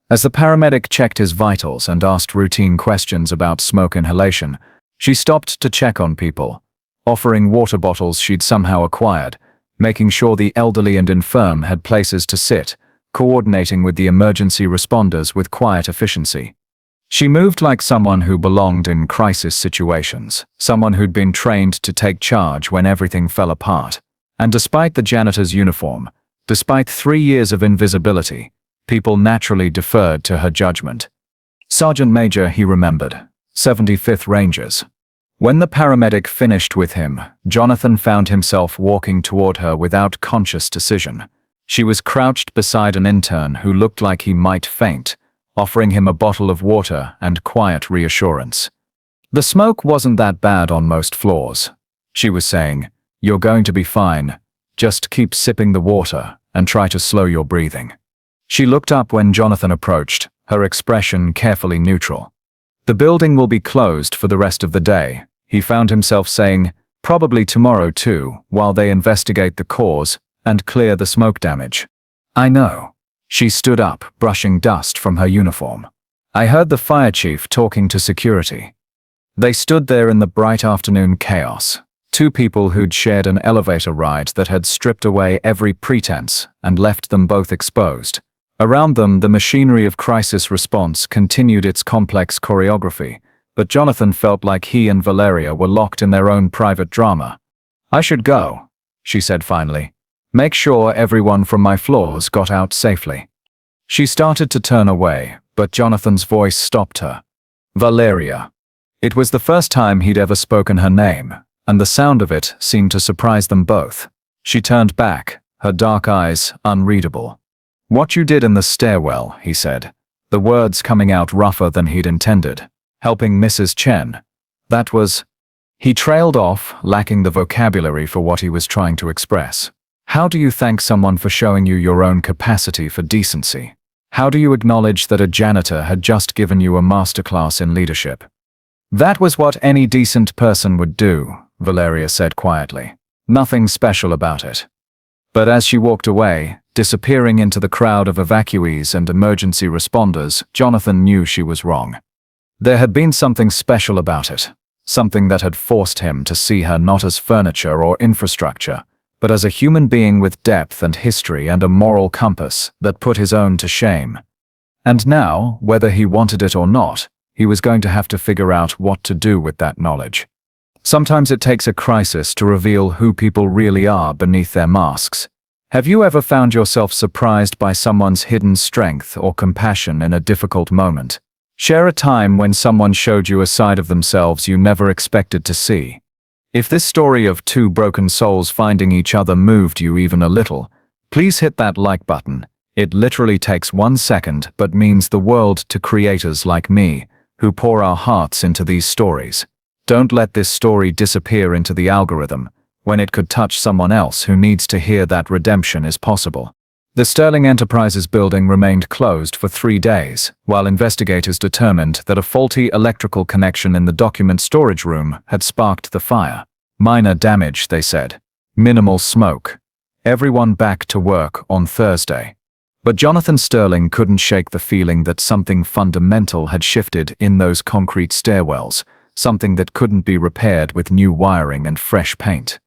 As the paramedic checked his vitals and asked routine questions about smoke inhalation, she stopped to check on people, offering water bottles she'd somehow acquired, making sure the elderly and infirm had places to sit, coordinating with the emergency responders with quiet efficiency. She moved like someone who belonged in crisis situations, someone who'd been trained to take charge when everything fell apart. And despite the janitor's uniform, despite 3 years of invisibility, people naturally deferred to her judgment. Sergeant Major, he remembered, 75th Rangers. When the paramedic finished with him, Jonathan found himself walking toward her without conscious decision. She was crouched beside an intern who looked like he might faint, offering him a bottle of water and quiet reassurance. The smoke wasn't that bad on most floors, she was saying. You're going to be fine. Just keep sipping the water and try to slow your breathing. She looked up when Jonathan approached, her expression carefully neutral. The building will be closed for the rest of the day, he found himself saying, probably tomorrow too, while they investigate the cause and clear the smoke damage. I know. She stood up, brushing dust from her uniform. I heard the fire chief talking to security. They stood there in the bright afternoon chaos. Two people who'd shared an elevator ride that had stripped away every pretense and left them both exposed. Around them, the machinery of crisis response continued its complex choreography, but Jonathan felt like he and Valeria were locked in their own private drama. I should go, she said finally. Make sure everyone from my floors got out safely. She started to turn away, but Jonathan's voice stopped her. Valeria. It was the first time he'd ever spoken her name, and the sound of it seemed to surprise them both. She turned back, her dark eyes unreadable. What you did in the stairwell, he said, the words coming out rougher than he'd intended. Helping Mrs. Chen. That was... He trailed off, lacking the vocabulary for what he was trying to express. How do you thank someone for showing you your own capacity for decency? How do you acknowledge that a janitor had just given you a masterclass in leadership? That was what any decent person would do, Valeria said quietly. Nothing special about it. But as she walked away, disappearing into the crowd of evacuees and emergency responders, Jonathan knew she was wrong. There had been something special about it, something that had forced him to see her not as furniture or infrastructure, but as a human being with depth and history and a moral compass that put his own to shame. And now, whether he wanted it or not, he was going to have to figure out what to do with that knowledge. Sometimes it takes a crisis to reveal who people really are beneath their masks. Have you ever found yourself surprised by someone's hidden strength or compassion in a difficult moment? Share a time when someone showed you a side of themselves you never expected to see. If this story of two broken souls finding each other moved you even a little, please hit that like button. It literally takes 1 second but means the world to creators like me, who pour our hearts into these stories. Don't let this story disappear into the algorithm, when it could touch someone else who needs to hear that redemption is possible. The Sterling Enterprises building remained closed for 3 days, while investigators determined that a faulty electrical connection in the document storage room had sparked the fire. Minor damage, they said. Minimal smoke. Everyone back to work on Thursday. But Jonathan Sterling couldn't shake the feeling that something fundamental had shifted in those concrete stairwells, something that couldn't be repaired with new wiring and fresh paint.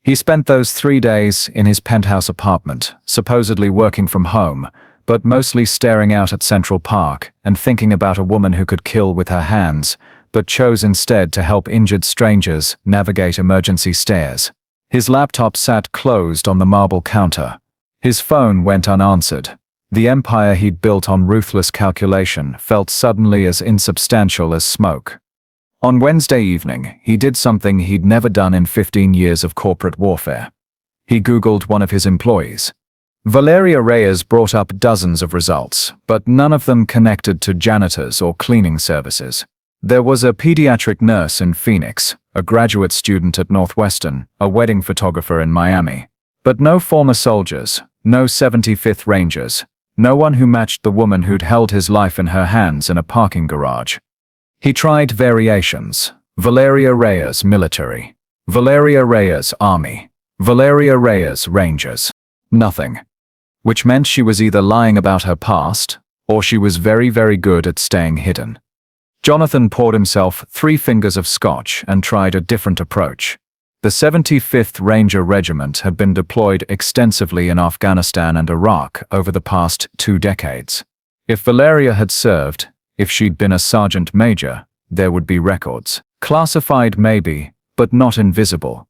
He spent those 3 days in his penthouse apartment, supposedly working from home, but mostly staring out at Central Park and thinking about a woman who could kill with her hands, but chose instead to help injured strangers navigate emergency stairs. His laptop sat closed on the marble counter. His phone went unanswered. The empire he'd built on ruthless calculation felt suddenly as insubstantial as smoke. On Wednesday evening, he did something he'd never done in 15 years of corporate warfare. He Googled one of his employees. Valeria Reyes brought up dozens of results, but none of them connected to janitors or cleaning services. There was a pediatric nurse in Phoenix, a graduate student at Northwestern, a wedding photographer in Miami. But no former soldiers, no 75th Rangers, no one who matched the woman who'd held his life in her hands in a parking garage. He tried variations. Valeria Reyes military. Valeria Reyes army. Valeria Reyes Rangers. Nothing. Which meant she was either lying about her past, or she was very, very good at staying hidden. Jonathan poured himself 3 fingers of scotch and tried a different approach. The 75th Ranger Regiment had been deployed extensively in Afghanistan and Iraq over the past 2 decades. If Valeria had served, If she'd been a sergeant major, there would be records. Classified maybe, but not invisible.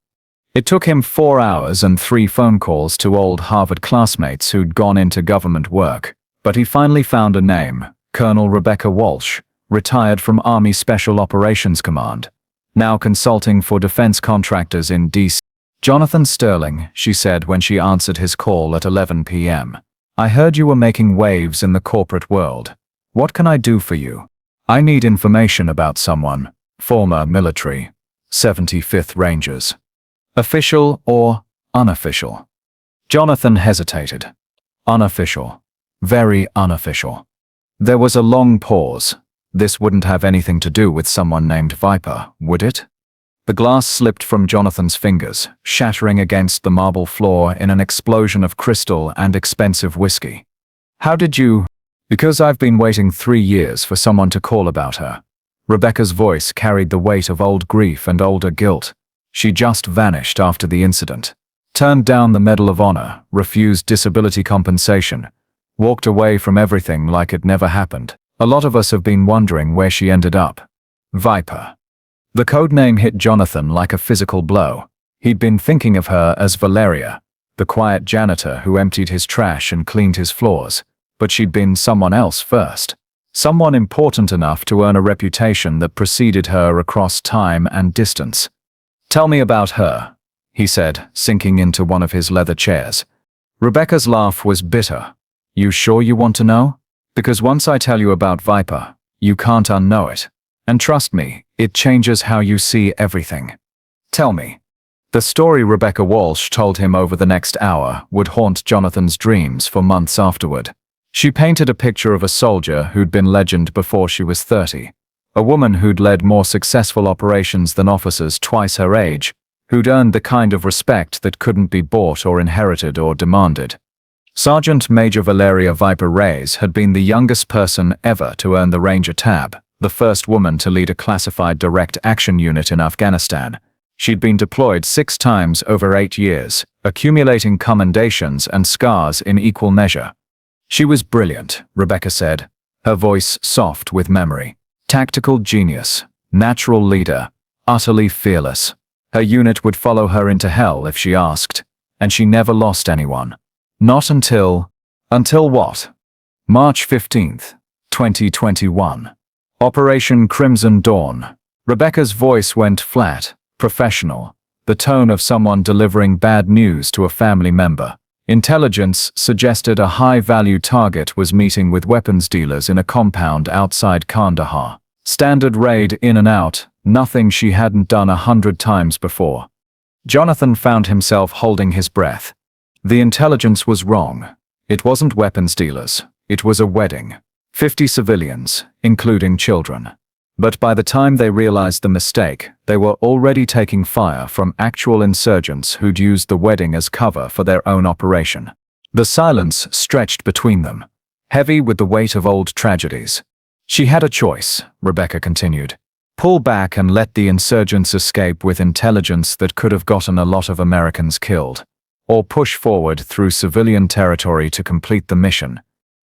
It took him 4 hours and 3 phone calls to old Harvard classmates who'd gone into government work, but he finally found a name: Colonel Rebecca Walsh, retired from Army Special Operations Command, now consulting for defense contractors in D.C. "Jonathan Sterling," she said when she answered his call at 11 p.m. "I heard you were making waves in the corporate world. What can I do for you?" "I need information about someone. Former military. 75th Rangers. Official or unofficial?" Jonathan hesitated. "Unofficial. Very unofficial." There was a long pause. This wouldn't have anything to do with someone named Viper, would it? The glass slipped from Jonathan's fingers, shattering against the marble floor in an explosion of crystal and expensive whiskey. "How did you—" "Because I've been waiting 3 years for someone to call about her." Rebecca's voice carried the weight of old grief and older guilt. She just vanished after the incident. Turned down the Medal of Honor, refused disability compensation, walked away from everything like it never happened. A lot of us have been wondering where she ended up. Viper. The code name hit Jonathan like a physical blow. He'd been thinking of her as Valeria, the quiet janitor who emptied his trash and cleaned his floors, but she'd been someone else first. Someone important enough to earn a reputation that preceded her across time and distance. "Tell me about her," he said, sinking into one of his leather chairs. Rebecca's laugh was bitter. "You sure you want to know? Because once I tell you about Viper, you can't unknow it. And trust me, it changes how you see everything. Tell me." The story Rebecca Walsh told him over the next hour would haunt Jonathan's dreams for months afterward. She painted a picture of a soldier who'd been legend before she was 30. A woman who'd led more successful operations than officers twice her age, who'd earned the kind of respect that couldn't be bought or inherited or demanded. Sergeant Major Valeria Viper Reyes had been the youngest person ever to earn the Ranger tab, the first woman to lead a classified direct action unit in Afghanistan. She'd been deployed 6 times over 8 years, accumulating commendations and scars in equal measure. She was brilliant, Rebecca said, her voice soft with memory. Tactical genius, natural leader, utterly fearless. Her unit would follow her into hell if she asked, and she never lost anyone. Not until what? March 15th, 2021. Operation Crimson Dawn. Rebecca's voice went flat, professional, the tone of someone delivering bad news to a family member. Intelligence suggested a high-value target was meeting with weapons dealers in a compound outside Kandahar. Standard raid in and out, nothing she hadn't done 100 times before. Jonathan found himself holding his breath. The intelligence was wrong. It wasn't weapons dealers, it was a wedding. 50 civilians, including children. But by the time they realized the mistake, they were already taking fire from actual insurgents who'd used the wedding as cover for their own operation. The silence stretched between them, heavy with the weight of old tragedies. She had a choice, Rebecca continued. Pull back and let the insurgents escape with intelligence that could have gotten a lot of Americans killed, or push forward through civilian territory to complete the mission.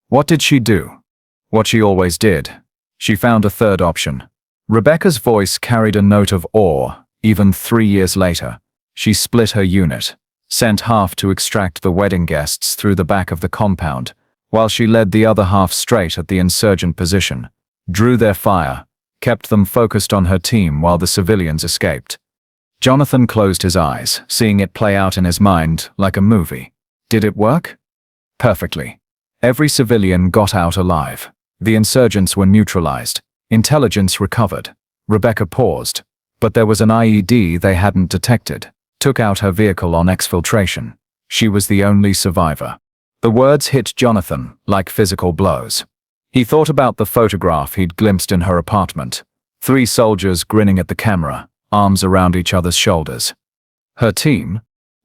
What did she do? What she always did. She found a third option. Rebecca's voice carried a note of awe, even 3 years later. She split her unit, sent half to extract the wedding guests through the back of the compound, while she led the other half straight at the insurgent position, drew their fire, kept them focused on her team while the civilians escaped. Jonathan closed his eyes, seeing it play out in his mind like a movie. Did it work? Perfectly. Every civilian got out alive. The insurgents were neutralized. Intelligence recovered. Rebecca paused, but there was an IED they hadn't detected. Took out her vehicle on exfiltration. She was the only survivor. The words hit Jonathan like physical blows. He thought about the photograph he'd glimpsed in her apartment. 3 soldiers grinning at the camera, arms around each other's shoulders. Her team?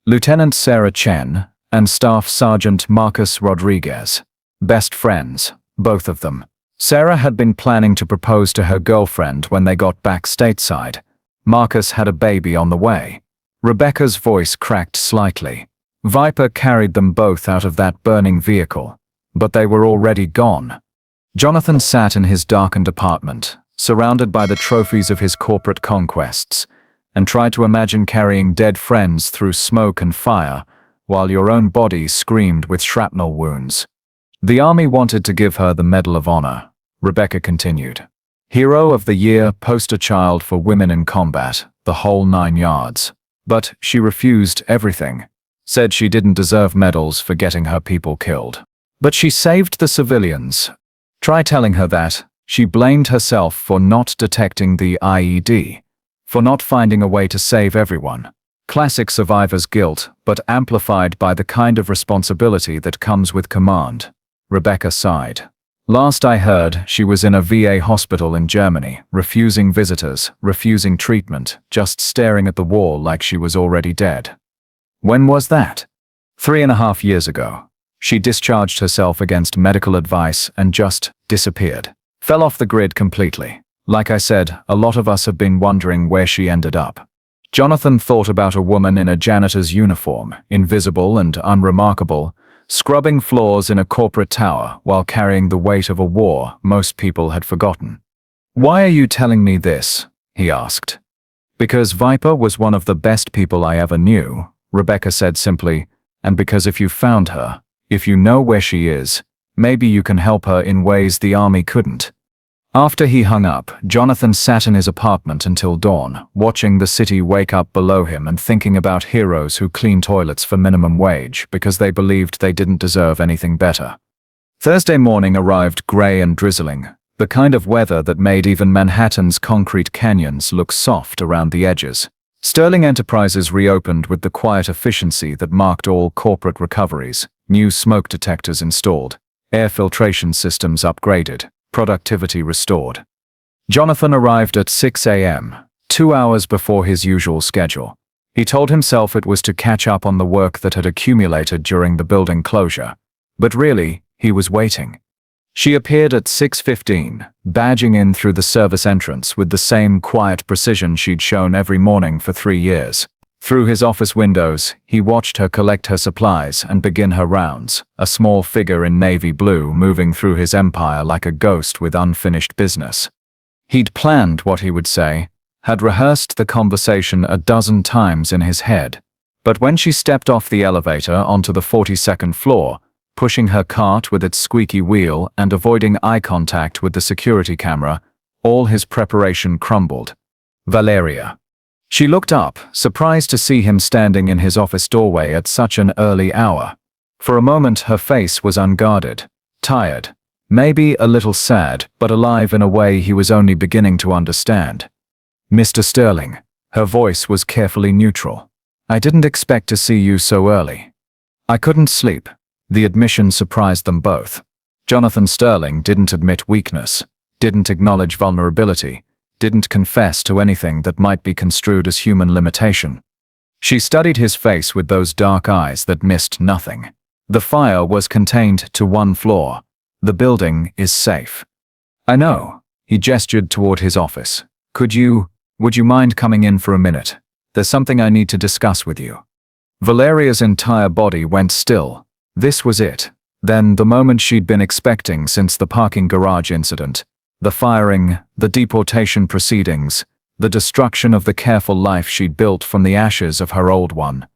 Lieutenant Sarah Chen and Staff Sergeant Marcus Rodriguez. Best friends, both of them. Sarah had been planning to propose to her girlfriend when they got back stateside. Marcus had a baby on the way. Rebecca's voice cracked slightly. Viper carried them both out of that burning vehicle, but they were already gone. Jonathan sat in his darkened apartment, surrounded by the trophies of his corporate conquests, and tried to imagine carrying dead friends through smoke and fire, while your own body screamed with shrapnel wounds. The army wanted to give her the Medal of Honor, Rebecca continued. Hero of the Year, poster child for women in combat, the whole 9 yards. But she refused everything. Said she didn't deserve medals for getting her people killed. But she saved the civilians. Try telling her that. She blamed herself for not detecting the IED, for not finding a way to save everyone. Classic survivor's guilt, but amplified by the kind of responsibility that comes with command. Rebecca sighed. Last I heard, she was in a VA hospital in Germany, refusing visitors, refusing treatment, just staring at the wall like she was already dead. When was that? 3.5 years ago. She discharged herself against medical advice and just disappeared. Fell off the grid completely. Like I said, a lot of us have been wondering where she ended up. Jonathan thought about a woman in a janitor's uniform, invisible and unremarkable, scrubbing floors in a corporate tower while carrying the weight of a war most people had forgotten. "Why are you telling me this?" he asked. "Because Viper was one of the best people I ever knew," Rebecca said simply, "and because if you found her, if you know where she is, maybe you can help her in ways the army couldn't." After he hung up, Jonathan sat in his apartment until dawn, watching the city wake up below him and thinking about heroes who clean toilets for minimum wage because they believed they didn't deserve anything better. Thursday morning arrived gray and drizzling, the kind of weather that made even Manhattan's concrete canyons look soft around the edges. Sterling Enterprises reopened with the quiet efficiency that marked all corporate recoveries, new smoke detectors installed, air filtration systems upgraded, productivity restored. Jonathan arrived at 6 a.m., 2 hours before his usual schedule. He told himself it was to catch up on the work that had accumulated during the building closure. But really, he was waiting. She appeared at 6:15, badging in through the service entrance with the same quiet precision she'd shown every morning for 3 years. Through his office windows, he watched her collect her supplies and begin her rounds, a small figure in navy blue moving through his empire like a ghost with unfinished business. He'd planned what he would say, had rehearsed the conversation a dozen times in his head. But when she stepped off the elevator onto the 42nd floor, pushing her cart with its squeaky wheel and avoiding eye contact with the security camera, all his preparation crumbled. Valeria. She looked up, surprised to see him standing in his office doorway at such an early hour. For a moment her face was unguarded, tired, maybe a little sad, but alive in a way he was only beginning to understand. "Mr. Sterling." Her voice was carefully neutral. "I didn't expect to see you so early. I couldn't sleep." The admission surprised them both. Jonathan Sterling didn't admit weakness, didn't acknowledge vulnerability, didn't confess to anything that might be construed as human limitation. She studied his face with those dark eyes that missed nothing. "The fire was contained to 1 floor. The building is safe." "I know." He gestured toward his office. Would you mind coming in for a minute? There's something I need to discuss with you." Valeria's entire body went still. This was it. Then the moment she'd been expecting since the parking garage incident. The firing, the deportation proceedings, the destruction of the careful life she'd built from the ashes of her old one.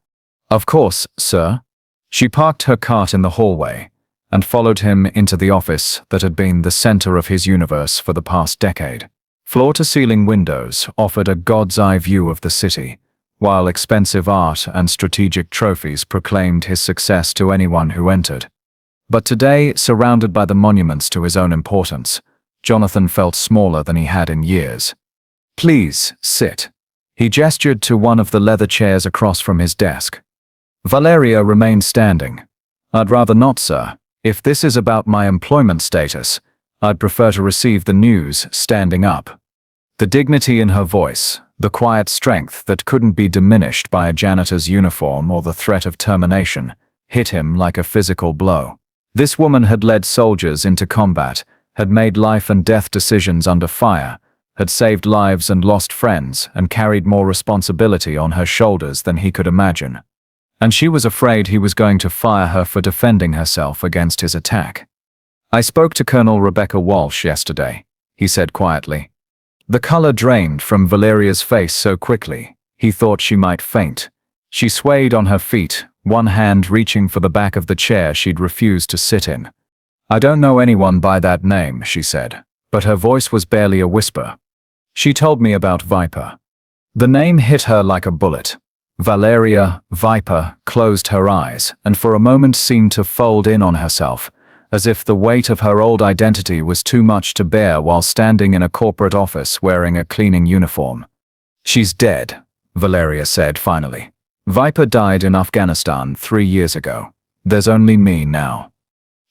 "Of course, sir." She parked her cart in the hallway and followed him into the office that had been the center of his universe for the past decade. Floor-to-ceiling windows offered a god's-eye view of the city, while expensive art and strategic trophies proclaimed his success to anyone who entered. But today, surrounded by the monuments to his own importance, Jonathan felt smaller than he had in years. "Please, sit." He gestured to one of the leather chairs across from his desk. Valeria remained standing. "I'd rather not, sir. If this is about my employment status, I'd prefer to receive the news standing up." The dignity in her voice, the quiet strength that couldn't be diminished by a janitor's uniform or the threat of termination, hit him like a physical blow. This woman had led soldiers into combat, had made life and death decisions under fire, had saved lives and lost friends, and carried more responsibility on her shoulders than he could imagine. And she was afraid he was going to fire her for defending herself against his attack. I spoke to Colonel Rebecca Walsh yesterday, he said quietly. The color drained from Valeria's face so quickly, he thought she might faint. She swayed on her feet, one hand reaching for the back of the chair she'd refused to sit in. I don't know anyone by that name, she said, but her voice was barely a whisper. She told me about Viper. The name hit her like a bullet. Valeria, Viper, closed her eyes and for a moment seemed to fold in on herself, as if the weight of her old identity was too much to bear while standing in a corporate office wearing a cleaning uniform. She's dead, Valeria said finally. Viper died in Afghanistan 3 years ago. There's only me now.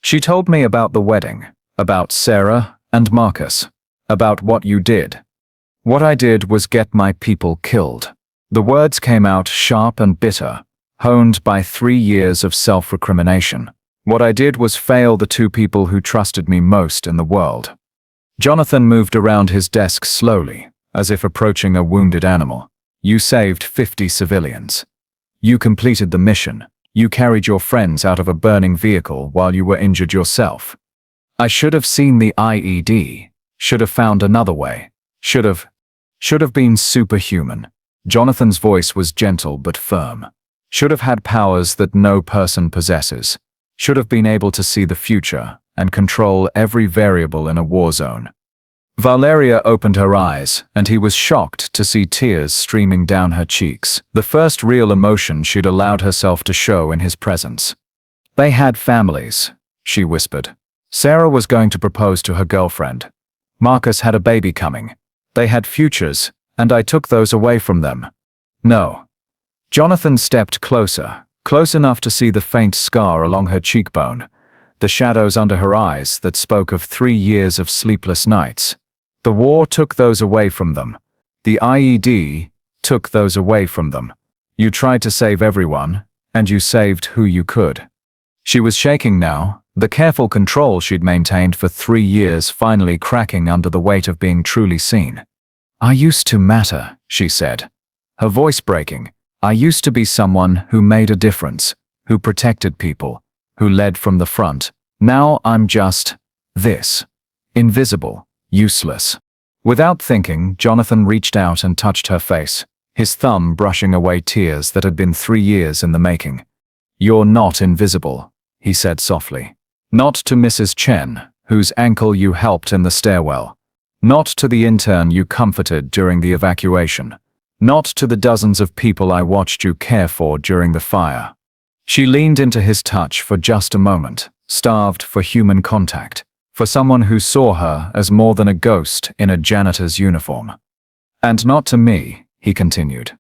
She told me about the wedding, about Sarah and Marcus, about what you did. What I did was get my people killed. The words came out sharp and bitter, honed by 3 years of self-recrimination. What I did was fail the 2 people who trusted me most in the world. Jonathan moved around his desk slowly, as if approaching a wounded animal. You saved 50 civilians. You completed the mission. You carried your friends out of a burning vehicle while you were injured yourself. I should have seen the IED, should have found another way, should have been superhuman. Jonathan's voice was gentle but firm. Should have had powers that no person possesses. Should have been able to see the future and control every variable in a war zone. Valeria opened her eyes, and he was shocked to see tears streaming down her cheeks, the first real emotion she'd allowed herself to show in his presence. They had families, she whispered. Sarah was going to propose to her girlfriend. Marcus had a baby coming. They had futures, and I took those away from them. No. Jonathan stepped closer, close enough to see the faint scar along her cheekbone, the shadows under her eyes that spoke of 3 years of sleepless nights. The war took those away from them. The IED took those away from them. You tried to save everyone, and you saved who you could. She was shaking now, the careful control she'd maintained for 3 years finally cracking under the weight of being truly seen. I used to matter, she said, her voice breaking. I used to be someone who made a difference, who protected people, who led from the front. Now I'm just this. Invisible. Useless. Without thinking, Jonathan reached out and touched her face, his thumb brushing away tears that had been 3 years in the making. You're not invisible, he said softly. Not to Mrs. Chen, whose ankle you helped in the stairwell. Not to the intern you comforted during the evacuation. Not to the dozens of people I watched you care for during the fire. She leaned into his touch for just a moment, starved for human contact. For someone who saw her as more than a ghost in a janitor's uniform. And not to me, he continued.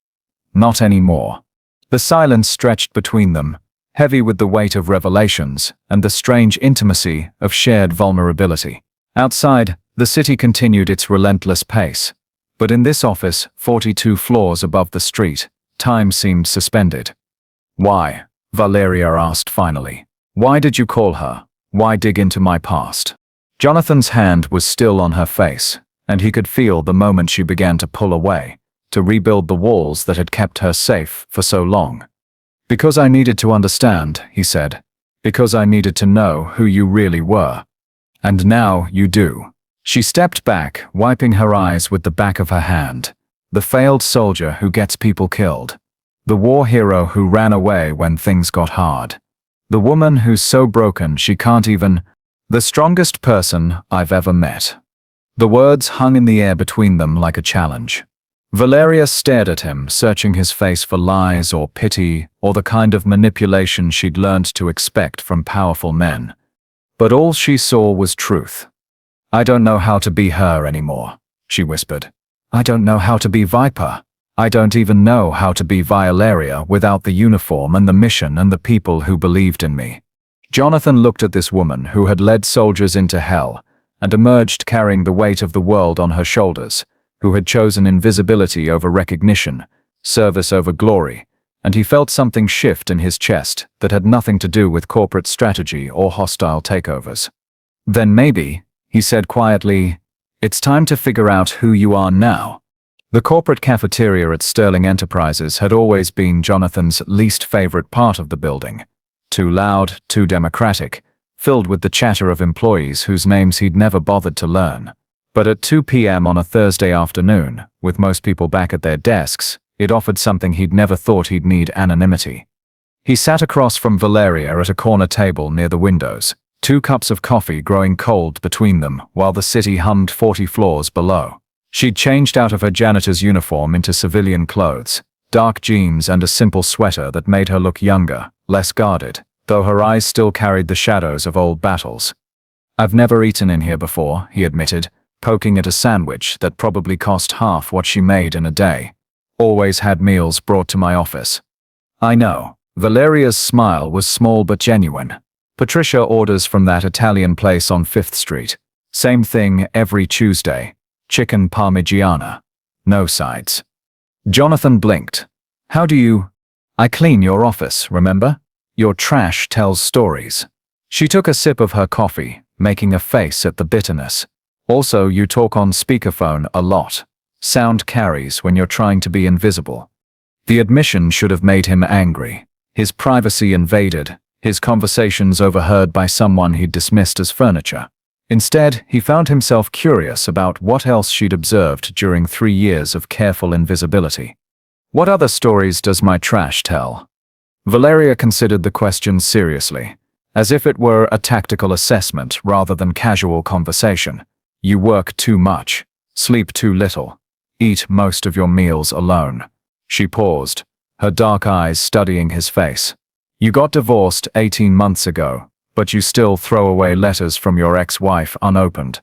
Not anymore. The silence stretched between them, heavy with the weight of revelations and the strange intimacy of shared vulnerability. Outside, the city continued its relentless pace. But in this office, 42 floors above the street, time seemed suspended. Why? Valeria asked finally. Why did you call her? Why dig into my past? Jonathan's hand was still on her face, and he could feel the moment she began to pull away, to rebuild the walls that had kept her safe for so long. Because I needed to understand, he said. Because I needed to know who you really were. And now you do. She stepped back, wiping her eyes with the back of her hand. The failed soldier who gets people killed. The war hero who ran away when things got hard. The woman who's so broken she can't even... The strongest person I've ever met. The words hung in the air between them like a challenge. Valeria stared at him, searching his face for lies or pity or the kind of manipulation she'd learned to expect from powerful men. But all she saw was truth. I don't know how to be her anymore, she whispered. I don't know how to be Viper. I don't even know how to be Valeria without the uniform and the mission and the people who believed in me. Jonathan looked at this woman who had led soldiers into hell and emerged carrying the weight of the world on her shoulders, who had chosen invisibility over recognition, service over glory, and he felt something shift in his chest that had nothing to do with corporate strategy or hostile takeovers. Then maybe, he said quietly, it's time to figure out who you are now. The corporate cafeteria at Sterling Enterprises had always been Jonathan's least favorite part of the building. Too loud, too democratic, filled with the chatter of employees whose names he'd never bothered to learn. But at 2 p.m. on a Thursday afternoon, with most people back at their desks, it offered something he'd never thought he'd need: anonymity. He sat across from Valeria at a corner table near the windows, 2 cups of coffee growing cold between them while the city hummed 40 floors below. She'd changed out of her janitor's uniform into civilian clothes, dark jeans and a simple sweater that made her look younger, less guarded, though her eyes still carried the shadows of old battles. "I've never eaten in here before," he admitted, poking at a sandwich that probably cost half what she made in a day. "Always had meals brought to my office." "I know." Valeria's smile was small but genuine. "Patricia orders from that Italian place on 5th Street. Same thing every Tuesday. Chicken parmigiana. No sides." Jonathan blinked. "How do you—" "I clean your office, remember? Your trash tells stories." She took a sip of her coffee, making a face at the bitterness. "Also, you talk on speakerphone a lot. Sound carries when you're trying to be invisible." The admission should have made him angry. His privacy invaded, his conversations overheard by someone he'd dismissed as furniture. Instead, he found himself curious about what else she'd observed during 3 years of careful invisibility. "What other stories does my trash tell?" Valeria considered the question seriously, as if it were a tactical assessment rather than casual conversation. "You work too much, sleep too little, eat most of your meals alone." She paused, her dark eyes studying his face. "You got divorced 18 months ago, but you still throw away letters from your ex-wife unopened."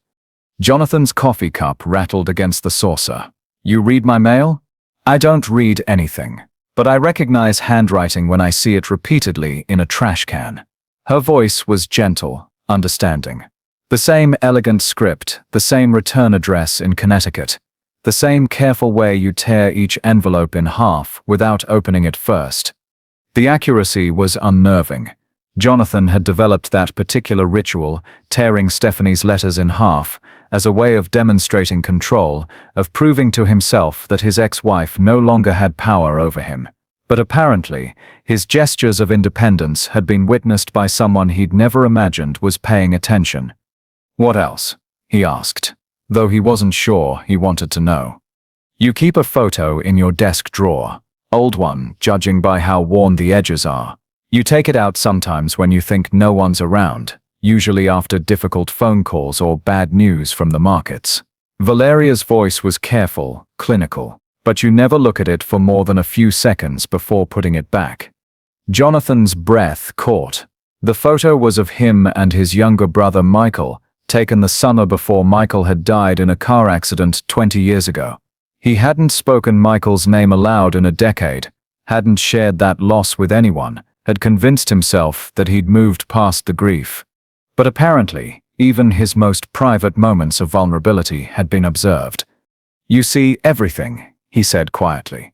Jonathan's coffee cup rattled against the saucer. "You read my mail?" "I don't read anything, but I recognize handwriting when I see it repeatedly in a trash can." Her voice was gentle, understanding. "The same elegant script, the same return address in Connecticut, the same careful way you tear each envelope in half without opening it first." The accuracy was unnerving. Jonathan had developed that particular ritual, tearing Stephanie's letters in half, as a way of demonstrating control, of proving to himself that his ex-wife no longer had power over him. But apparently, his gestures of independence had been witnessed by someone he'd never imagined was paying attention. "What else?" he asked, though he wasn't sure he wanted to know. "You keep a photo in your desk drawer. Old one, judging by how worn the edges are. You take it out sometimes when you think no one's around, usually after difficult phone calls or bad news from the markets." Valeria's voice was careful, clinical, "but you never look at it for more than a few seconds before putting it back." Jonathan's breath caught. The photo was of him and his younger brother Michael, taken the summer before Michael had died in a car accident 20 years ago. He hadn't spoken Michael's name aloud in a decade, hadn't shared that loss with anyone, had convinced himself that he'd moved past the grief. But apparently, even his most private moments of vulnerability had been observed. "You see everything," he said quietly.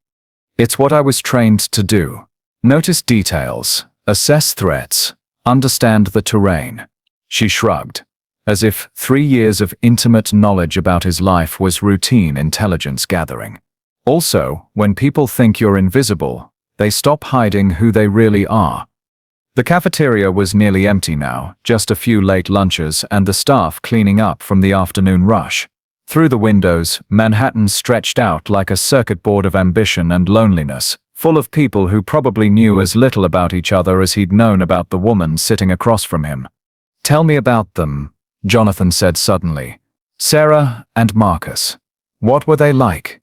"It's what I was trained to do. Notice details, assess threats, understand the terrain." She shrugged, as if 3 years of intimate knowledge about his life was routine intelligence gathering. "Also, when people think you're invisible, they stop hiding who they really are." The cafeteria was nearly empty now, just a few late lunches and the staff cleaning up from the afternoon rush. Through the windows, Manhattan stretched out like a circuit board of ambition and loneliness, full of people who probably knew as little about each other as he'd known about the woman sitting across from him. "Tell me about them," Jonathan said suddenly. "Sarah and Marcus. What were they like?"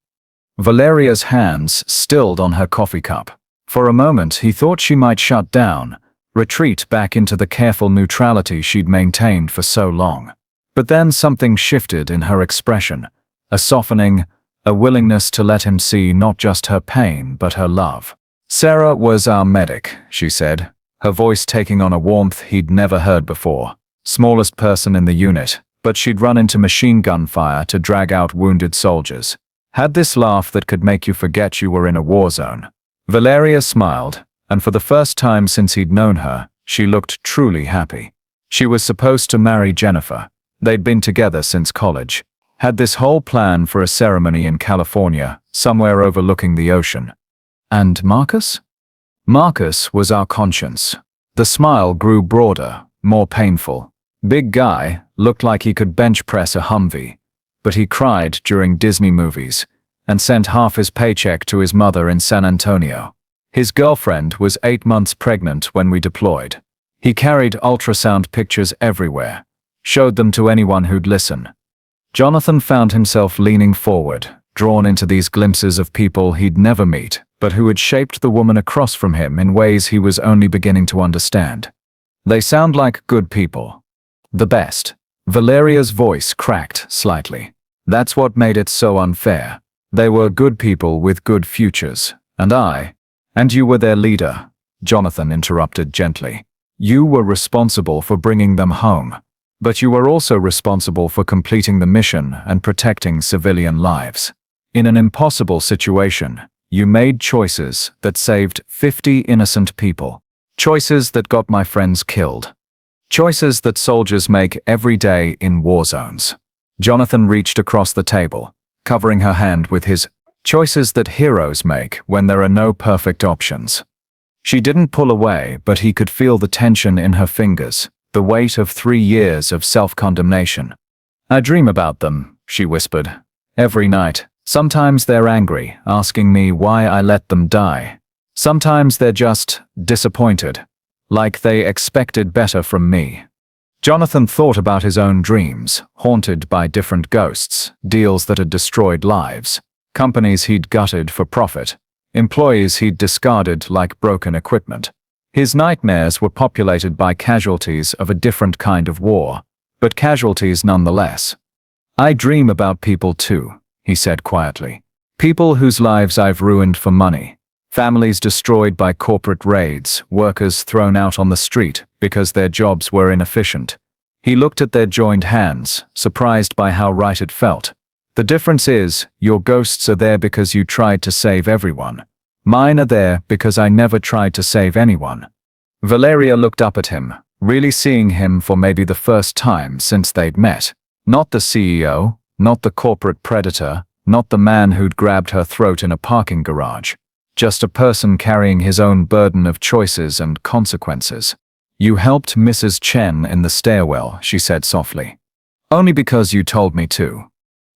Valeria's hands stilled on her coffee cup. For a moment he thought she might shut down, retreat back into the careful neutrality she'd maintained for so long. But then something shifted in her expression, a softening, a willingness to let him see not just her pain but her love. "Sarah was our medic," she said, her voice taking on a warmth he'd never heard before. "Smallest person in the unit, but she'd run into machine gun fire to drag out wounded soldiers. Had this laugh that could make you forget you were in a war zone." Valeria smiled, and for the first time since he'd known her, she looked truly happy. She was supposed to marry Jennifer. They'd been together since college. Had this whole plan for a ceremony in California, somewhere overlooking the ocean. "And Marcus?" "Marcus was our conscience." The smile grew broader, more painful. Big guy, looked like he could bench press a Humvee. But he cried during Disney movies and sent half his paycheck to his mother in San Antonio. His girlfriend was 8 months pregnant when we deployed. He carried ultrasound pictures everywhere, showed them to anyone who'd listen. Jonathan found himself leaning forward, drawn into these glimpses of people he'd never meet, but who had shaped the woman across from him in ways he was only beginning to understand. They sound like good people. The best. Valeria's voice cracked slightly. That's what made it so unfair. They were good people with good futures, and you were their leader, Jonathan interrupted gently. You were responsible for bringing them home, but you were also responsible for completing the mission and protecting civilian lives. In an impossible situation, you made choices that saved 50 innocent people. Choices that got my friends killed. Choices that soldiers make every day in war zones. Jonathan reached across the table, covering her hand with his choices that heroes make when there are no perfect options. She didn't pull away, but he could feel the tension in her fingers, the weight of 3 years of self-condemnation. I dream about them, she whispered. Every night. Sometimes they're angry, asking me why I let them die. Sometimes they're just disappointed, like they expected better from me. Jonathan thought about his own dreams, haunted by different ghosts, deals that had destroyed lives, companies he'd gutted for profit, employees he'd discarded like broken equipment. His nightmares were populated by casualties of a different kind of war, but casualties nonetheless. I dream about people too, he said quietly. People whose lives I've ruined for money. Families destroyed by corporate raids, workers thrown out on the street because their jobs were inefficient. He looked at their joined hands, surprised by how right it felt. The difference is, your ghosts are there because you tried to save everyone. Mine are there because I never tried to save anyone. Valeria looked up at him, really seeing him for maybe the first time since they'd met. Not the CEO, not the corporate predator, not the man who'd grabbed her throat in a parking garage. Just a person carrying his own burden of choices and consequences. You helped Mrs. Chen in the stairwell, she said softly. Only because you told me to.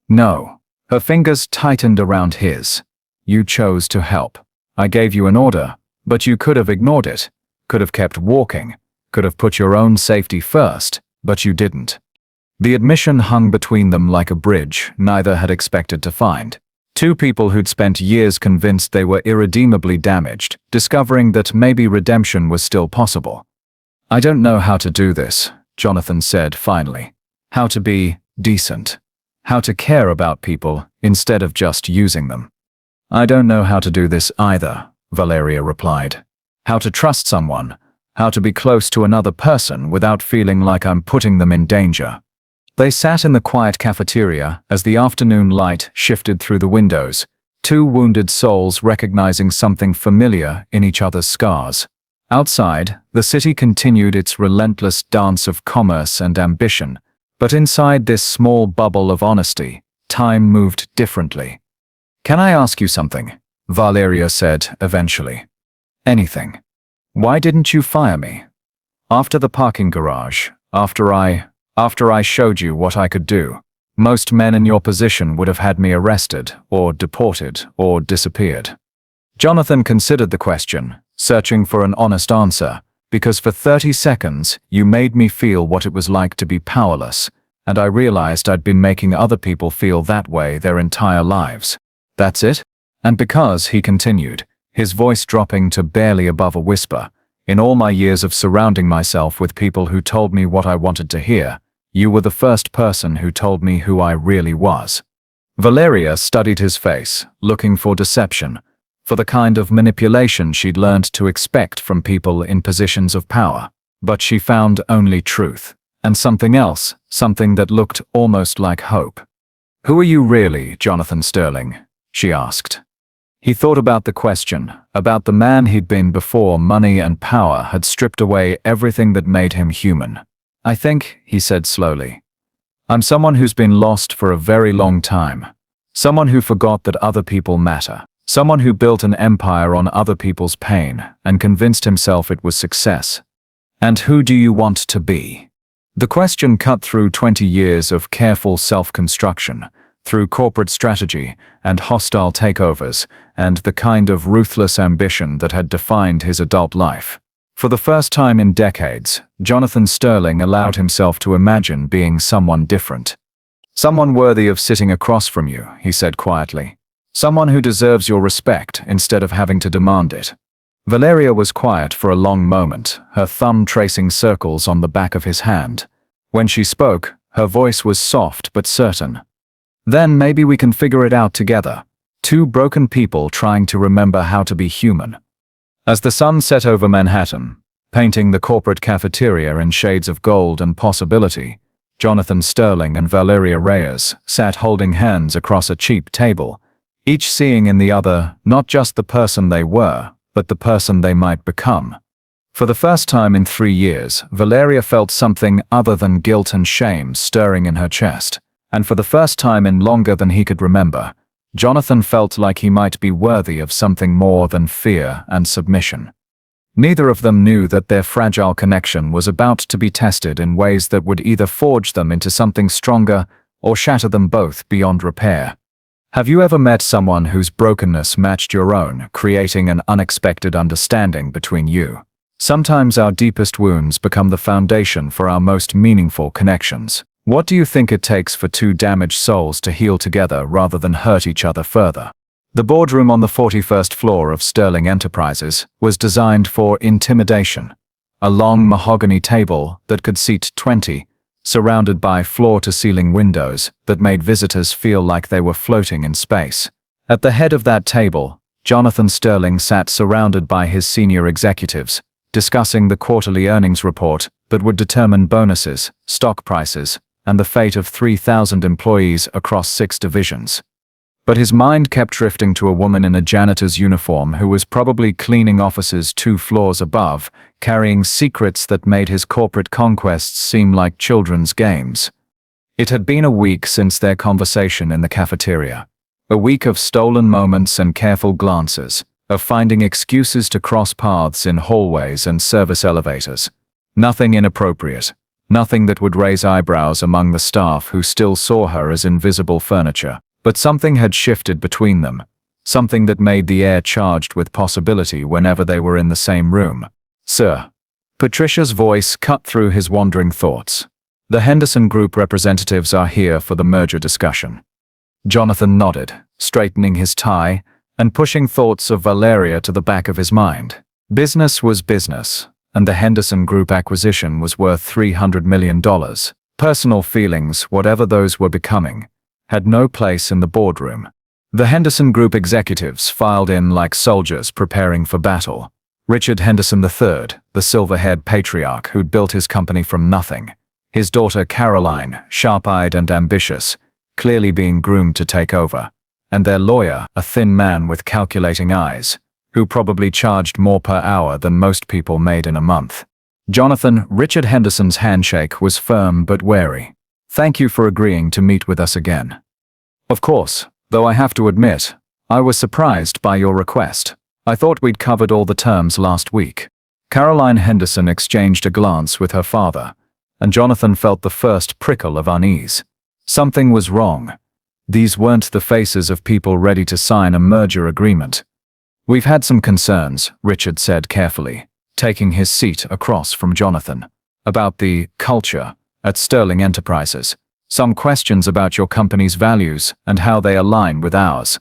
No. Her fingers tightened around his. You chose to help. I gave you an order, but you could have ignored it, could have kept walking, could have put your own safety first, but you didn't. The admission hung between them like a bridge neither had expected to find. Two people who'd spent years convinced they were irredeemably damaged, discovering that maybe redemption was still possible. I don't know how to do this, Jonathan said finally. How to be decent. How to care about people instead of just using them. I don't know how to do this either, Valeria replied. How to trust someone. How to be close to another person without feeling like I'm putting them in danger. They sat in the quiet cafeteria as the afternoon light shifted through the windows, two wounded souls recognizing something familiar in each other's scars. Outside, the city continued its relentless dance of commerce and ambition, but inside this small bubble of honesty, time moved differently. Can I ask you something? Valeria said eventually. Anything. Why didn't you fire me? After the parking garage, after I showed you what I could do, most men in your position would have had me arrested, or deported, or disappeared. Jonathan considered the question, searching for an honest answer, because for 30 seconds you made me feel what it was like to be powerless, and I realized I'd been making other people feel that way their entire lives. That's it? And because, he continued, his voice dropping to barely above a whisper, in all my years of surrounding myself with people who told me what I wanted to hear, you were the first person who told me who I really was. Valeria studied his face, looking for deception, for the kind of manipulation she'd learned to expect from people in positions of power. But she found only truth, and something else, something that looked almost like hope. Who are you really, Jonathan Sterling? She asked. He thought about the question, about the man he'd been before money and power had stripped away everything that made him human. I think, he said slowly, I'm someone who's been lost for a very long time. Someone who forgot that other people matter. Someone who built an empire on other people's pain and convinced himself it was success. And who do you want to be? The question cut through 20 years of careful self-construction, through corporate strategy and hostile takeovers, and the kind of ruthless ambition that had defined his adult life. For the first time in decades, Jonathan Sterling allowed himself to imagine being someone different. Someone worthy of sitting across from you, he said quietly. Someone who deserves your respect instead of having to demand it. Valeria was quiet for a long moment, her thumb tracing circles on the back of his hand. When she spoke, her voice was soft but certain. Then maybe we can figure it out together. Two broken people trying to remember how to be human. As the sun set over Manhattan, painting the corporate cafeteria in shades of gold and possibility, Jonathan Sterling and Valeria Reyes sat holding hands across a cheap table, each seeing in the other not just the person they were, but the person they might become. For the first time in 3 years, Valeria felt something other than guilt and shame stirring in her chest. And for the first time in longer than he could remember, Jonathan felt like he might be worthy of something more than fear and submission. Neither of them knew that their fragile connection was about to be tested in ways that would either forge them into something stronger or shatter them both beyond repair. Have you ever met someone whose brokenness matched your own, creating an unexpected understanding between you? Sometimes our deepest wounds become the foundation for our most meaningful connections. What do you think it takes for two damaged souls to heal together rather than hurt each other further? The boardroom on the 41st floor of Sterling Enterprises was designed for intimidation. A long mahogany table that could seat 20, surrounded by floor-to-ceiling windows that made visitors feel like they were floating in space. At the head of that table, Jonathan Sterling sat surrounded by his senior executives, discussing the quarterly earnings report that would determine bonuses, stock prices, and the fate of 3,000 employees across 6 divisions. But his mind kept drifting to a woman in a janitor's uniform who was probably cleaning offices 2 floors above, carrying secrets that made his corporate conquests seem like children's games. It had been a week since their conversation in the cafeteria. A week of stolen moments and careful glances, of finding excuses to cross paths in hallways and service elevators. Nothing inappropriate. Nothing that would raise eyebrows among the staff who still saw her as invisible furniture. But something had shifted between them. Something that made the air charged with possibility whenever they were in the same room. "Sir." Patricia's voice cut through his wandering thoughts. "The Henderson Group representatives are here for the merger discussion." Jonathan nodded, straightening his tie and pushing thoughts of Valeria to the back of his mind. Business was business, and the Henderson Group acquisition was worth $300 million. Personal feelings, whatever those were becoming, had no place in the boardroom. The Henderson Group executives filed in like soldiers preparing for battle. Richard Henderson III, the silver-haired patriarch who'd built his company from nothing. His daughter Caroline, sharp-eyed and ambitious, clearly being groomed to take over. And their lawyer, a thin man with calculating eyes, who probably charged more per hour than most people made in a month. Richard Henderson's handshake was firm but wary. "Thank you for agreeing to meet with us again." "Of course, though I have to admit, I was surprised by your request. I thought we'd covered all the terms last week." Caroline Henderson exchanged a glance with her father, and Jonathan felt the first prickle of unease. Something was wrong. These weren't the faces of people ready to sign a merger agreement. "We've had some concerns," Richard said carefully, taking his seat across from Jonathan, "about the culture at Sterling Enterprises. Some questions about your company's values and how they align with ours."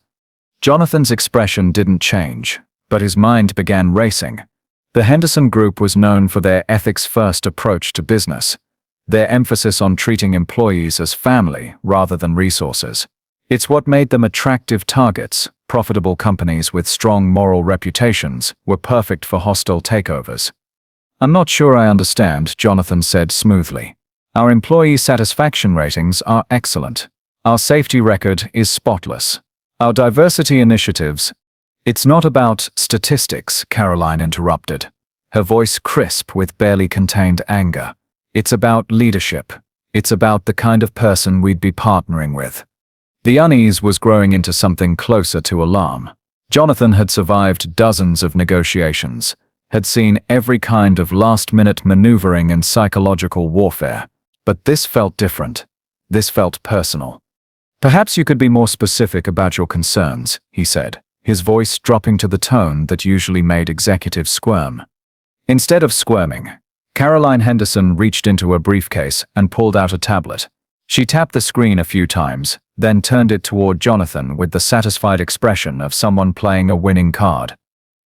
Jonathan's expression didn't change, but his mind began racing. The Henderson Group was known for their ethics-first approach to business, their emphasis on treating employees as family rather than resources. It's what made them attractive targets. Profitable companies with strong moral reputations were perfect for hostile takeovers. "I'm not sure I understand," Jonathan said smoothly. "Our employee satisfaction ratings are excellent. Our safety record is spotless. Our diversity initiatives—" "It's not about statistics," Caroline interrupted, her voice crisp with barely contained anger. "It's about leadership. It's about the kind of person we'd be partnering with." The unease was growing into something closer to alarm. Jonathan had survived dozens of negotiations. had seen every kind of last-minute maneuvering and psychological warfare. But this felt different. This felt personal. "Perhaps you could be more specific about your concerns," he said, his voice dropping to the tone that usually made executives squirm. Instead of squirming, Caroline Henderson reached into her briefcase and pulled out a tablet. She tapped the screen a few times, then turned it toward Jonathan with the satisfied expression of someone playing a winning card.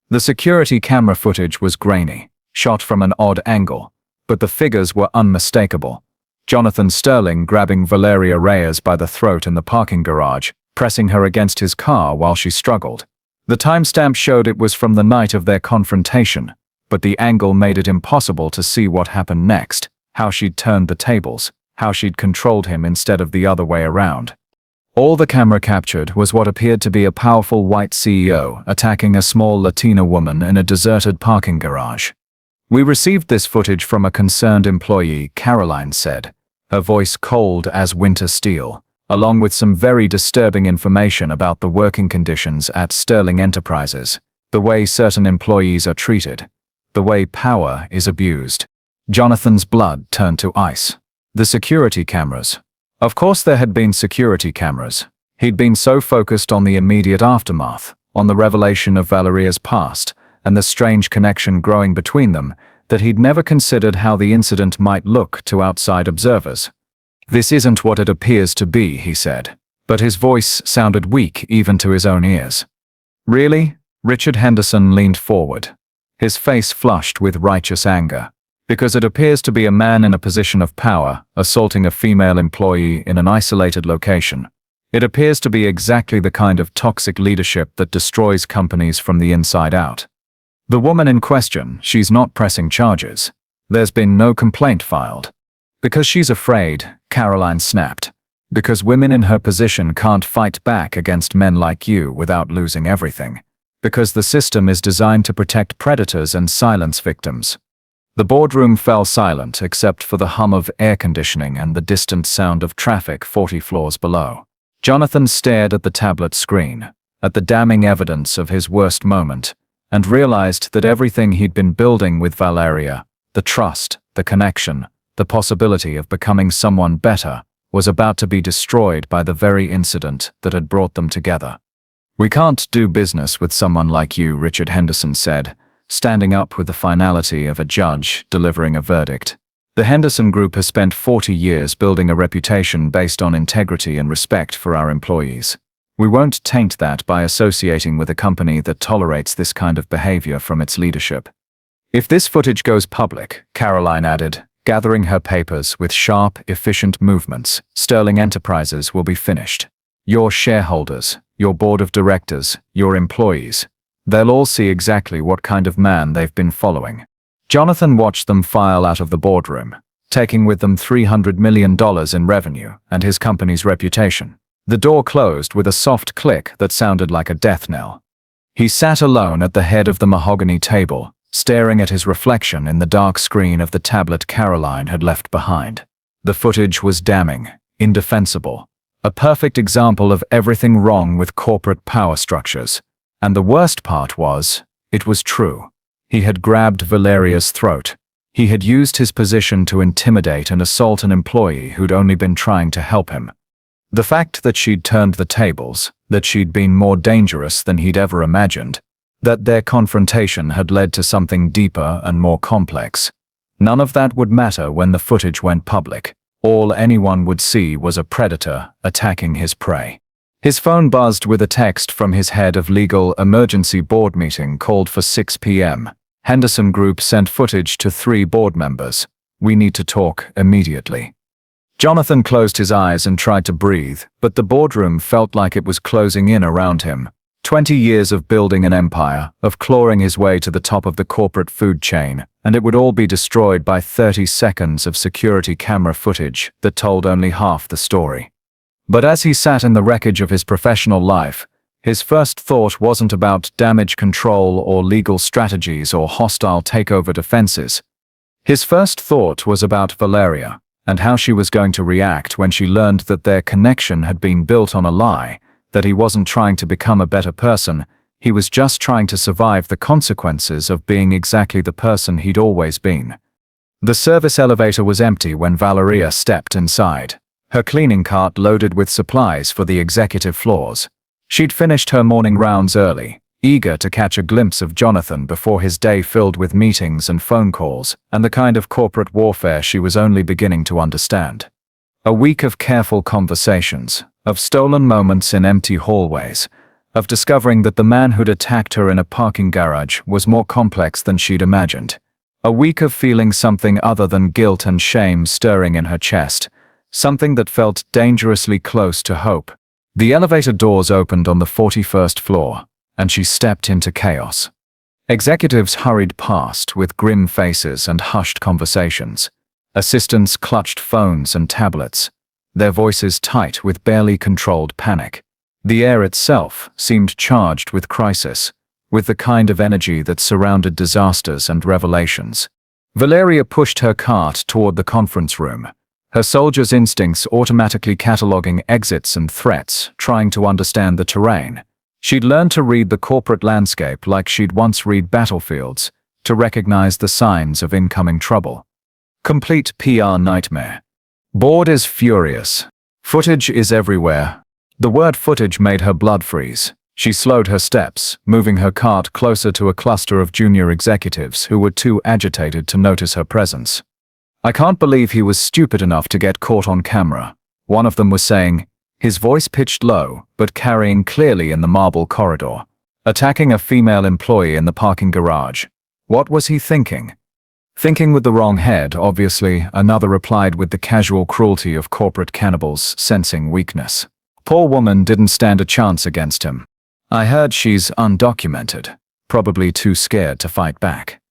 The security camera footage was grainy, shot from an odd angle, but the figures were unmistakable. Jonathan Sterling grabbing Valeria Reyes by the throat in the parking garage, pressing her against his car while she struggled. The timestamp showed it was from the night of their confrontation, but the angle made it impossible to see what happened next, how she'd turned the tables, how she'd controlled him instead of the other way around. All the camera captured was what appeared to be a powerful white CEO attacking a small Latina woman in a deserted parking garage. "We received this footage from a concerned employee," Caroline said, her voice cold as winter steel, along with some very disturbing information about the working conditions at Sterling Enterprises, the way certain employees are treated, the way power is abused. Jonathan's blood turned to ice. The security cameras. Of course there had been security cameras. He'd been so focused on the immediate aftermath, on the revelation of Valeria's past, and the strange connection growing between them, that he'd never considered how the incident might look to outside observers. "This isn't what it appears to be," he said, but his voice sounded weak even to his own ears. "Really?" Richard Henderson leaned forward, his face flushed with righteous anger. "Because it appears to be a man in a position of power assaulting a female employee in an isolated location. It appears to be exactly the kind of toxic leadership that destroys companies from the inside out. The woman in question, she's not pressing charges. There's been no complaint filed. Because she's afraid," Caroline snapped. "Because women in her position can't fight back against men like you without losing everything. Because the system is designed to protect predators and silence victims." The boardroom fell silent except for the hum of air conditioning and the distant sound of traffic 40 floors below. Jonathan stared at the tablet screen, at the damning evidence of his worst moment, and realized that everything he'd been building with Valeria, the trust, the connection, the possibility of becoming someone better, was about to be destroyed by the very incident that had brought them together. "We can't do business with someone like you," Richard Henderson said, standing up with the finality of a judge delivering a verdict. "The Henderson Group has spent 40 years building a reputation based on integrity and respect for our employees. We won't taint that by associating with a company that tolerates this kind of behavior from its leadership." "If this footage goes public," Caroline added, gathering her papers with sharp, efficient movements, "Sterling Enterprises will be finished. Your shareholders, your board of directors, your employees. They'll all see exactly what kind of man they've been following." Jonathan watched them file out of the boardroom, taking with them $300 million in revenue and his company's reputation. The door closed with a soft click that sounded like a death knell. He sat alone at the head of the mahogany table, staring at his reflection in the dark screen of the tablet Caroline had left behind. The footage was damning, indefensible, a perfect example of everything wrong with corporate power structures. And the worst part was, it was true. He had grabbed Valeria's throat. He had used his position to intimidate and assault an employee who'd only been trying to help him. The fact that she'd turned the tables, that she'd been more dangerous than he'd ever imagined, that their confrontation had led to something deeper and more complex. None of that would matter when the footage went public. All anyone would see was a predator attacking his prey. His phone buzzed with a text from his head of legal emergency board meeting called for 6 p.m. Henderson Group sent footage to 3 board members. "We need to talk immediately." Jonathan closed his eyes and tried to breathe, but the boardroom felt like it was closing in around him. 20 years of building an empire, of clawing his way to the top of the corporate food chain, and it would all be destroyed by 30 seconds of security camera footage that told only half the story. But as he sat in the wreckage of his professional life, his first thought wasn't about damage control or legal strategies or hostile takeover defenses. His first thought was about Valeria, and how she was going to react when she learned that their connection had been built on a lie, that he wasn't trying to become a better person, He was just trying to survive the consequences of being exactly the person he'd always been. The service elevator was empty when Valeria stepped inside, her cleaning cart loaded with supplies for the executive floors. She'd finished her morning rounds early, eager to catch a glimpse of Jonathan before his day filled with meetings and phone calls and the kind of corporate warfare she was only beginning to understand. A week of careful conversations, of stolen moments in empty hallways, of discovering that the man who'd attacked her in a parking garage was more complex than she'd imagined. A week of feeling something other than guilt and shame stirring in her chest, something that felt dangerously close to hope. The elevator doors opened on the 41st floor, and she stepped into chaos. Executives hurried past with grim faces and hushed conversations. Assistants clutched phones and tablets, their voices tight with barely controlled panic. The air itself seemed charged with crisis, with the kind of energy that surrounded disasters and revelations. Valeria pushed her cart toward the conference room, her soldier's instincts automatically cataloging exits and threats, trying to understand the terrain. She'd learned to read the corporate landscape like she'd once read battlefields, to recognize the signs of incoming trouble. Complete PR nightmare. Board is furious. Footage is everywhere. The word footage made her blood freeze. She slowed her steps, moving her cart closer to a cluster of junior executives who were too agitated to notice her presence. "I can't believe he was stupid enough to get caught on camera," one of them was saying, his voice pitched low, but carrying clearly in the marble corridor. "Attacking a female employee in the parking garage. What was he thinking?" "Thinking with the wrong head, obviously," another replied with the casual cruelty of corporate cannibals sensing weakness. "Poor woman didn't stand a chance against him. I heard she's undocumented, probably too scared to fight back."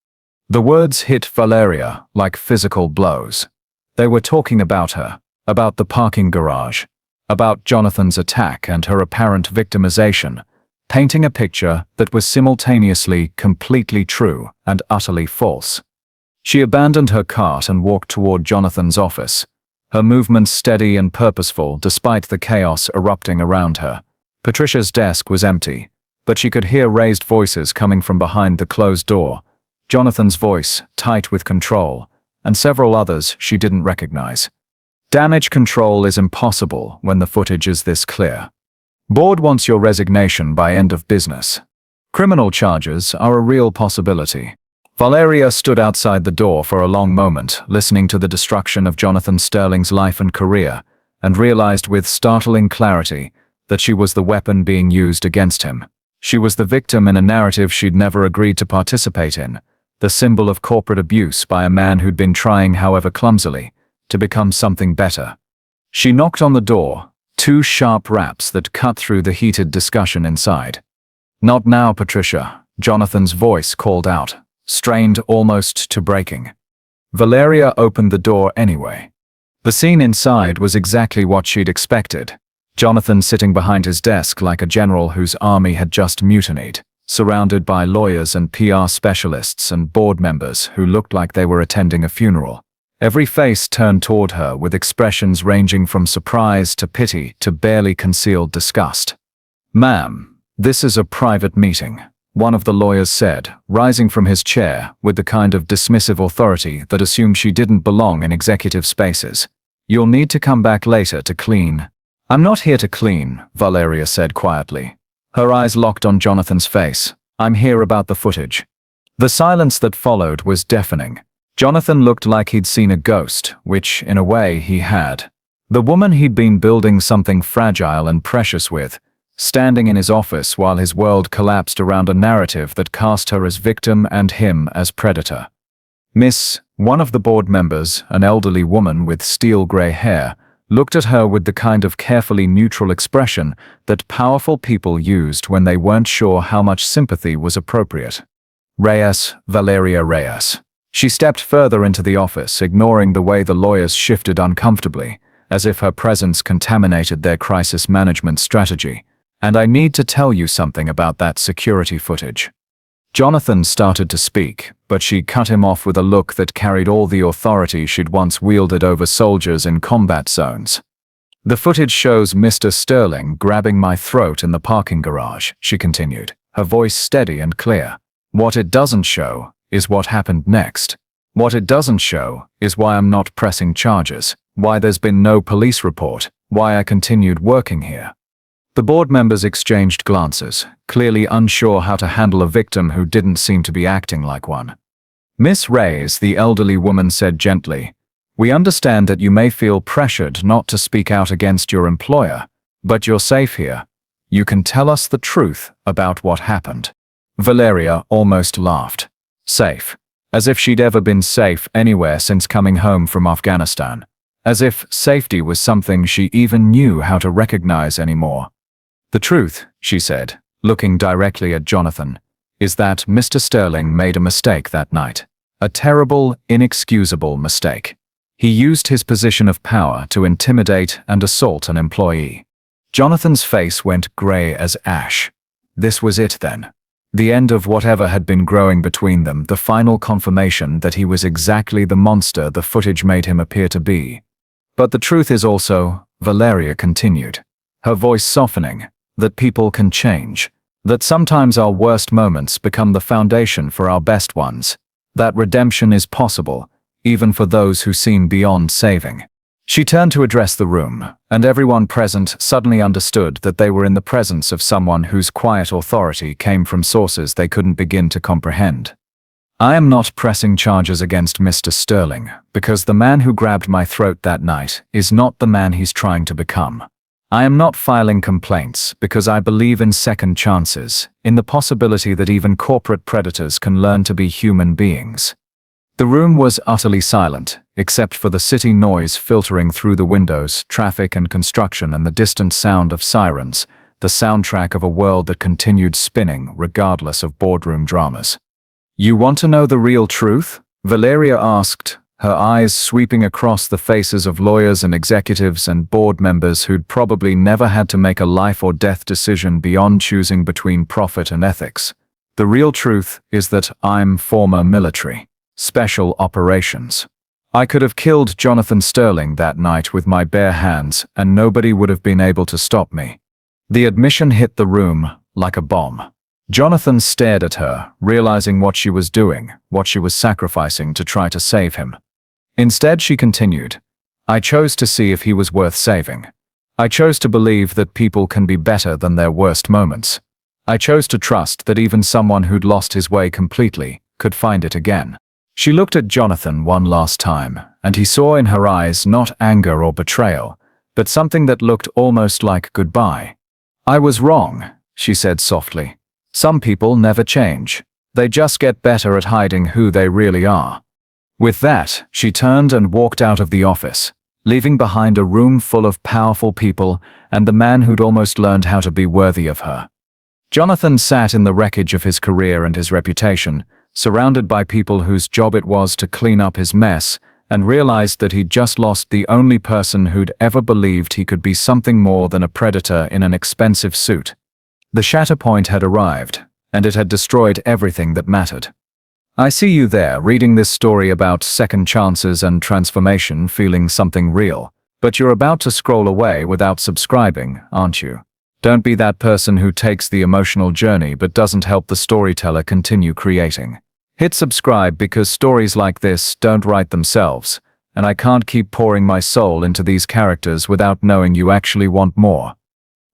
The words hit Valeria like physical blows. They were talking about her, about the parking garage, about Jonathan's attack and her apparent victimization, painting a picture that was simultaneously completely true and utterly false. She abandoned her cart and walked toward Jonathan's office, her movements steady and purposeful despite the chaos erupting around her. Patricia's desk was empty, but she could hear raised voices coming from behind the closed door, Jonathan's voice, tight with control, and several others she didn't recognize. Damage control is impossible when the footage is this clear. Board wants your resignation by end of business. Criminal charges are a real possibility. Valeria stood outside the door for a long moment, listening to the destruction of Jonathan Sterling's life and career, and realized with startling clarity that she was the weapon being used against him. She was the victim in a narrative she'd never agreed to participate in, the symbol of corporate abuse by a man who'd been trying, however clumsily, to become something better. She knocked on the door, two sharp raps that cut through the heated discussion inside. "Not now, Patricia," Jonathan's voice called out, strained almost to breaking. Valeria opened the door anyway. The scene inside was exactly what she'd expected. Jonathan sitting behind his desk like a general whose army had just mutinied, surrounded by lawyers and PR specialists and board members who looked like they were attending a funeral. Every face turned toward her with expressions ranging from surprise to pity to barely concealed disgust. "Ma'am, this is a private meeting," one of the lawyers said, rising from his chair with the kind of dismissive authority that assumed she didn't belong in executive spaces. "You'll need to come back later to clean." "I'm not here to clean," Valeria said quietly. Her eyes locked on Jonathan's face. "I'm here about the footage." The silence that followed was deafening. Jonathan looked like he'd seen a ghost, which, in a way, he had. The woman he'd been building something fragile and precious with, standing in his office while his world collapsed around a narrative that cast her as victim and him as predator. "Miss," one of the board members, an elderly woman with steel-gray hair, looked at her with the kind of carefully neutral expression that powerful people used when they weren't sure how much sympathy was appropriate. "Reyes, Valeria Reyes." She stepped further into the office, ignoring the way the lawyers shifted uncomfortably, as if her presence contaminated their crisis management strategy. "And I need to tell you something about that security footage." Jonathan started to speak, but she cut him off with a look that carried all the authority she'd once wielded over soldiers in combat zones. "The footage shows Mr. Sterling grabbing my throat in the parking garage," she continued. her voice steady and clear. What it doesn't show is what happened next. What it doesn't show is why I'm not pressing charges, why there's been no police report, why I continued working here. The board members exchanged glances, clearly unsure how to handle a victim who didn't seem to be acting like one. Miss Reyes, the elderly woman said gently, "We understand that you may feel pressured not to speak out against your employer, but you're safe here. You can tell us the truth about what happened." Valeria almost laughed. Safe. As if she'd ever been safe anywhere since coming home from Afghanistan. As if safety was something she even knew how to recognize anymore. "The truth," she said, looking directly at Jonathan, "is that Mr. Sterling made a mistake that night. A terrible, inexcusable mistake. He used his position of power to intimidate and assault an employee." Jonathan's face went gray as ash. This was it then. The end of whatever had been growing between them, the final confirmation that he was exactly the monster the footage made him appear to be. "But the truth is also," Valeria continued, her voice softening, "that people can change. That sometimes our worst moments become the foundation for our best ones. That redemption is possible, even for those who seem beyond saving." She turned to address the room, and everyone present suddenly understood that they were in the presence of someone whose quiet authority came from sources they couldn't begin to comprehend. "I am not pressing charges against Mr. Sterling, because the man who grabbed my throat that night is not the man he's trying to become. I am not filing complaints because I believe in second chances, in the possibility that even corporate predators can learn to be human beings." The room was utterly silent, except for the city noise filtering through the windows, traffic and construction, and the distant sound of sirens, the soundtrack of a world that continued spinning regardless of boardroom dramas. "You want to know the real truth?" Valeria asked, her eyes sweeping across the faces of lawyers and executives and board members who'd probably never had to make a life or death decision beyond choosing between profit and ethics. "The real truth is that I'm former military. Special operations. I could have killed Jonathan Sterling that night with my bare hands, and nobody would have been able to stop me." The admission hit the room like a bomb. Jonathan stared at her, realizing what she was doing, what she was sacrificing to try to save him. Instead, she continued, "I chose to see if he was worth saving. I chose to believe that people can be better than their worst moments. I chose to trust that even someone who'd lost his way completely could find it again." She looked at Jonathan one last time, and he saw in her eyes not anger or betrayal, but something that looked almost like goodbye. "I was wrong," she said softly. "Some people never change. They just get better at hiding who they really are." With that, she turned and walked out of the office, leaving behind a room full of powerful people and the man who'd almost learned how to be worthy of her. Jonathan sat in the wreckage of his career and his reputation, surrounded by people whose job it was to clean up his mess, and realized that he'd just lost the only person who'd ever believed he could be something more than a predator in an expensive suit. The shatter point had arrived, and it had destroyed everything that mattered. I see you there reading this story about second chances and transformation, feeling something real, but you're about to scroll away without subscribing, aren't you? Don't be that person who takes the emotional journey but doesn't help the storyteller continue creating. Hit subscribe because stories like this don't write themselves, and I can't keep pouring my soul into these characters without knowing you actually want more.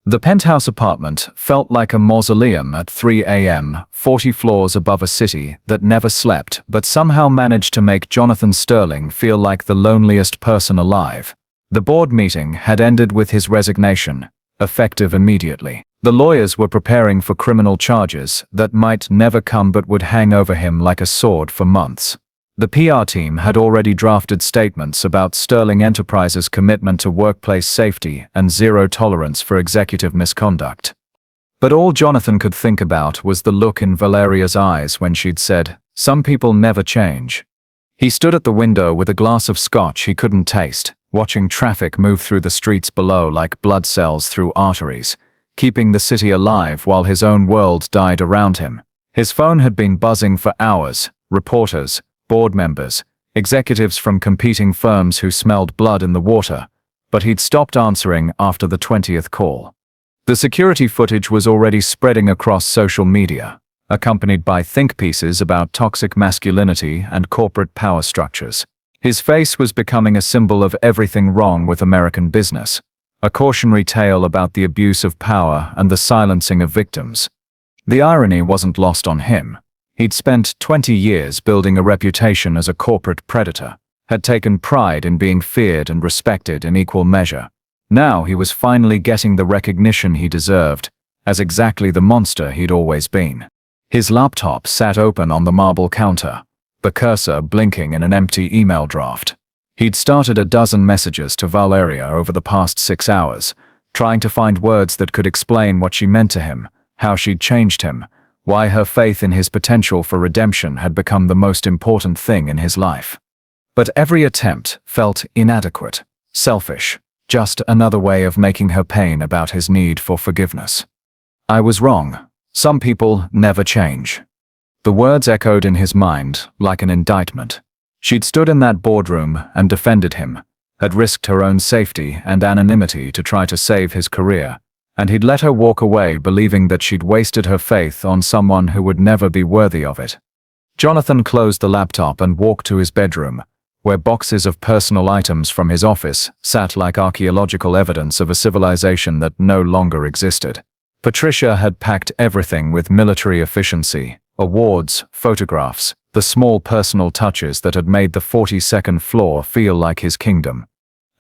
The penthouse apartment felt like a mausoleum at 3 a.m., 40 floors above a city that never slept but somehow managed to make Jonathan Sterling feel like the loneliest person alive. The board meeting had ended with his resignation, effective immediately. The lawyers were preparing for criminal charges that might never come but would hang over him like a sword for months. The PR team had already drafted statements about Sterling Enterprises' commitment to workplace safety and zero tolerance for executive misconduct. But all Jonathan could think about was the look in Valeria's eyes when she'd said, "Some people never change." He stood at the window with a glass of scotch he couldn't taste, watching traffic move through the streets below like blood cells through arteries, keeping the city alive while his own world died around him. His phone had been buzzing for hours, reporters, board members, executives from competing firms who smelled blood in the water, but he'd stopped answering after the 20th call. The security footage was already spreading across social media, accompanied by think pieces about toxic masculinity and corporate power structures. His face was becoming a symbol of everything wrong with American business, a cautionary tale about the abuse of power and the silencing of victims. The irony wasn't lost on him. He'd spent 20 years building a reputation as a corporate predator, had taken pride in being feared and respected in equal measure. Now he was finally getting the recognition he deserved, as exactly the monster he'd always been. His laptop sat open on the marble counter, the cursor blinking in an empty email draft. He'd started a dozen messages to Valeria over the past 6 hours, trying to find words that could explain what she meant to him, how she'd changed him, why her faith in his potential for redemption had become the most important thing in his life. But every attempt felt inadequate, selfish, just another way of making her pain about his need for forgiveness. I was wrong. Some people never change. The words echoed in his mind like an indictment. She'd stood in that boardroom and defended him, had risked her own safety and anonymity to try to save his career, and he'd let her walk away believing that she'd wasted her faith on someone who would never be worthy of it. Jonathan closed the laptop and walked to his bedroom, where boxes of personal items from his office sat like archaeological evidence of a civilization that no longer existed. Patricia had packed everything with military efficiency, awards, photographs, the small personal touches that had made the 42nd floor feel like his kingdom.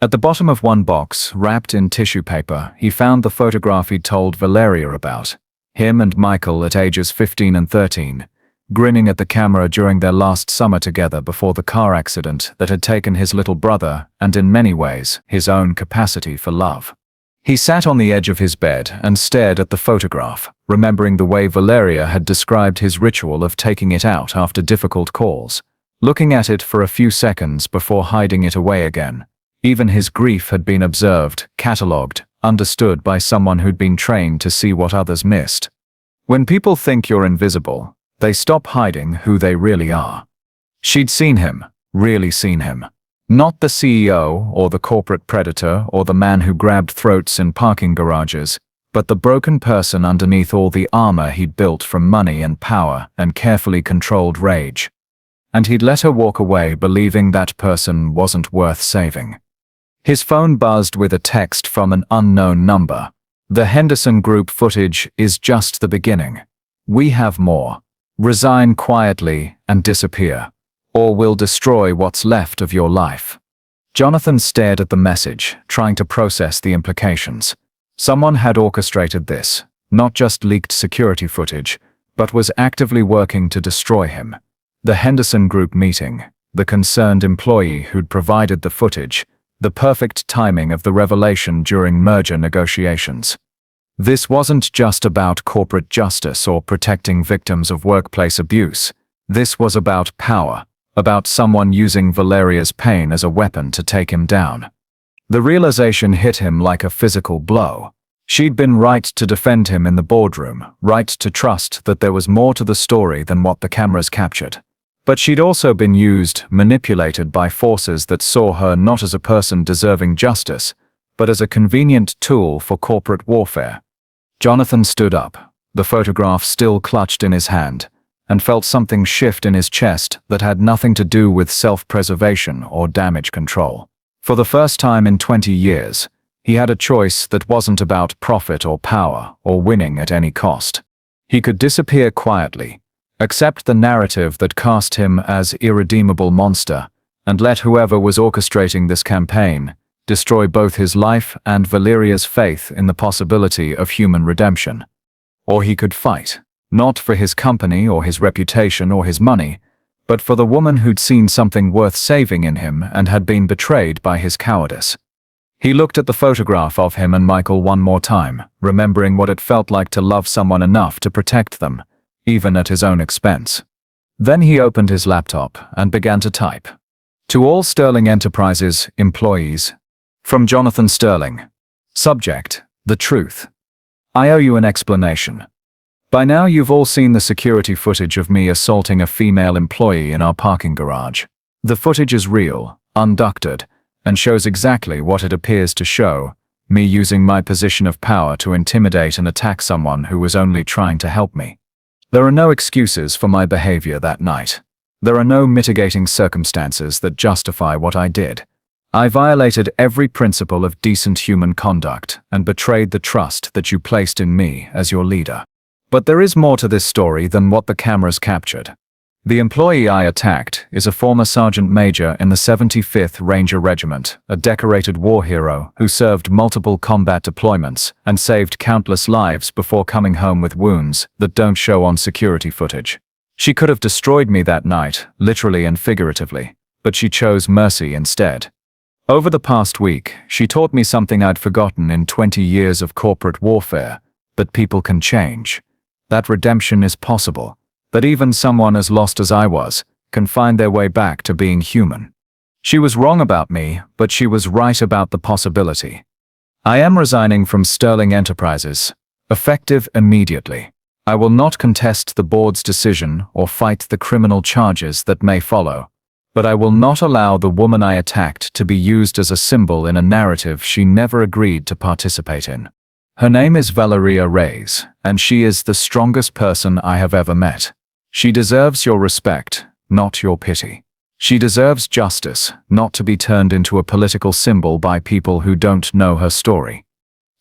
At the bottom of one box, wrapped in tissue paper, he found the photograph he'd told Valeria about. Him and Michael at ages 15 and 13, grinning at the camera during their last summer together before the car accident that had taken his little brother and in many ways his own capacity for love. He sat on the edge of his bed and stared at the photograph, remembering the way Valeria had described his ritual of taking it out after difficult calls, looking at it for a few seconds before hiding it away again. Even his grief had been observed, catalogued, understood by someone who'd been trained to see what others missed. When people think you're invisible, they stop hiding who they really are. She'd seen him, really seen him. Not the CEO or the corporate predator or the man who grabbed throats in parking garages, but the broken person underneath all the armor he'd built from money and power and carefully controlled rage. And he'd let her walk away believing that person wasn't worth saving. His phone buzzed with a text from an unknown number. The Henderson Group footage is just the beginning. We have more. Resign quietly and disappear, or we'll destroy what's left of your life. Jonathan stared at the message, trying to process the implications. Someone had orchestrated this, not just leaked security footage, but was actively working to destroy him. The Henderson Group meeting, the concerned employee who'd provided the footage, the perfect timing of the revelation during merger negotiations. This wasn't just about corporate justice or protecting victims of workplace abuse. This was about power, about someone using Valeria's pain as a weapon to take him down. The realization hit him like a physical blow. She'd been right to defend him in the boardroom, right to trust that there was more to the story than what the cameras captured. But she'd also been used, manipulated by forces that saw her not as a person deserving justice, but as a convenient tool for corporate warfare. Jonathan stood up, the photograph still clutched in his hand, and felt something shift in his chest that had nothing to do with self-preservation or damage control. For the first time in 20 years, he had a choice that wasn't about profit or power or winning at any cost. He could disappear quietly, accept the narrative that cast him as irredeemable monster, and let whoever was orchestrating this campaign destroy both his life and Valeria's faith in the possibility of human redemption. Or he could fight, not for his company or his reputation or his money, but for the woman who'd seen something worth saving in him and had been betrayed by his cowardice. He looked at the photograph of him and Michael one more time, remembering what it felt like to love someone enough to protect them, even at his own expense. Then he opened his laptop and began to type. To all Sterling Enterprises employees, from Jonathan Sterling. Subject, the truth. I owe you an explanation. By now you've all seen the security footage of me assaulting a female employee in our parking garage. The footage is real, unducted, and shows exactly what it appears to show, Me using my position of power to intimidate and attack someone who was only trying to help me. There are no excuses for my behavior that night. There are no mitigating circumstances that justify what I did. I violated every principle of decent human conduct and betrayed the trust that you placed in me as your leader. But there is more to this story than what the cameras captured. The employee I attacked is a former sergeant major in the 75th Ranger Regiment, a decorated war hero who served multiple combat deployments and saved countless lives before coming home with wounds that don't show on security footage. She could have destroyed me that night, literally and figuratively, but she chose mercy instead. Over the past week, she taught me something I'd forgotten in 20 years of corporate warfare, that people can change, that redemption is possible, that even someone as lost as I was can find their way back to being human. She was wrong about me, but she was right about the possibility. I am resigning from Sterling Enterprises, effective immediately. I will not contest the board's decision or fight the criminal charges that may follow, but I will not allow the woman I attacked to be used as a symbol in a narrative she never agreed to participate in. Her name is Valeria Reyes, and she is the strongest person I have ever met. She deserves your respect, not your pity. She deserves justice, not to be turned into a political symbol by people who don't know her story.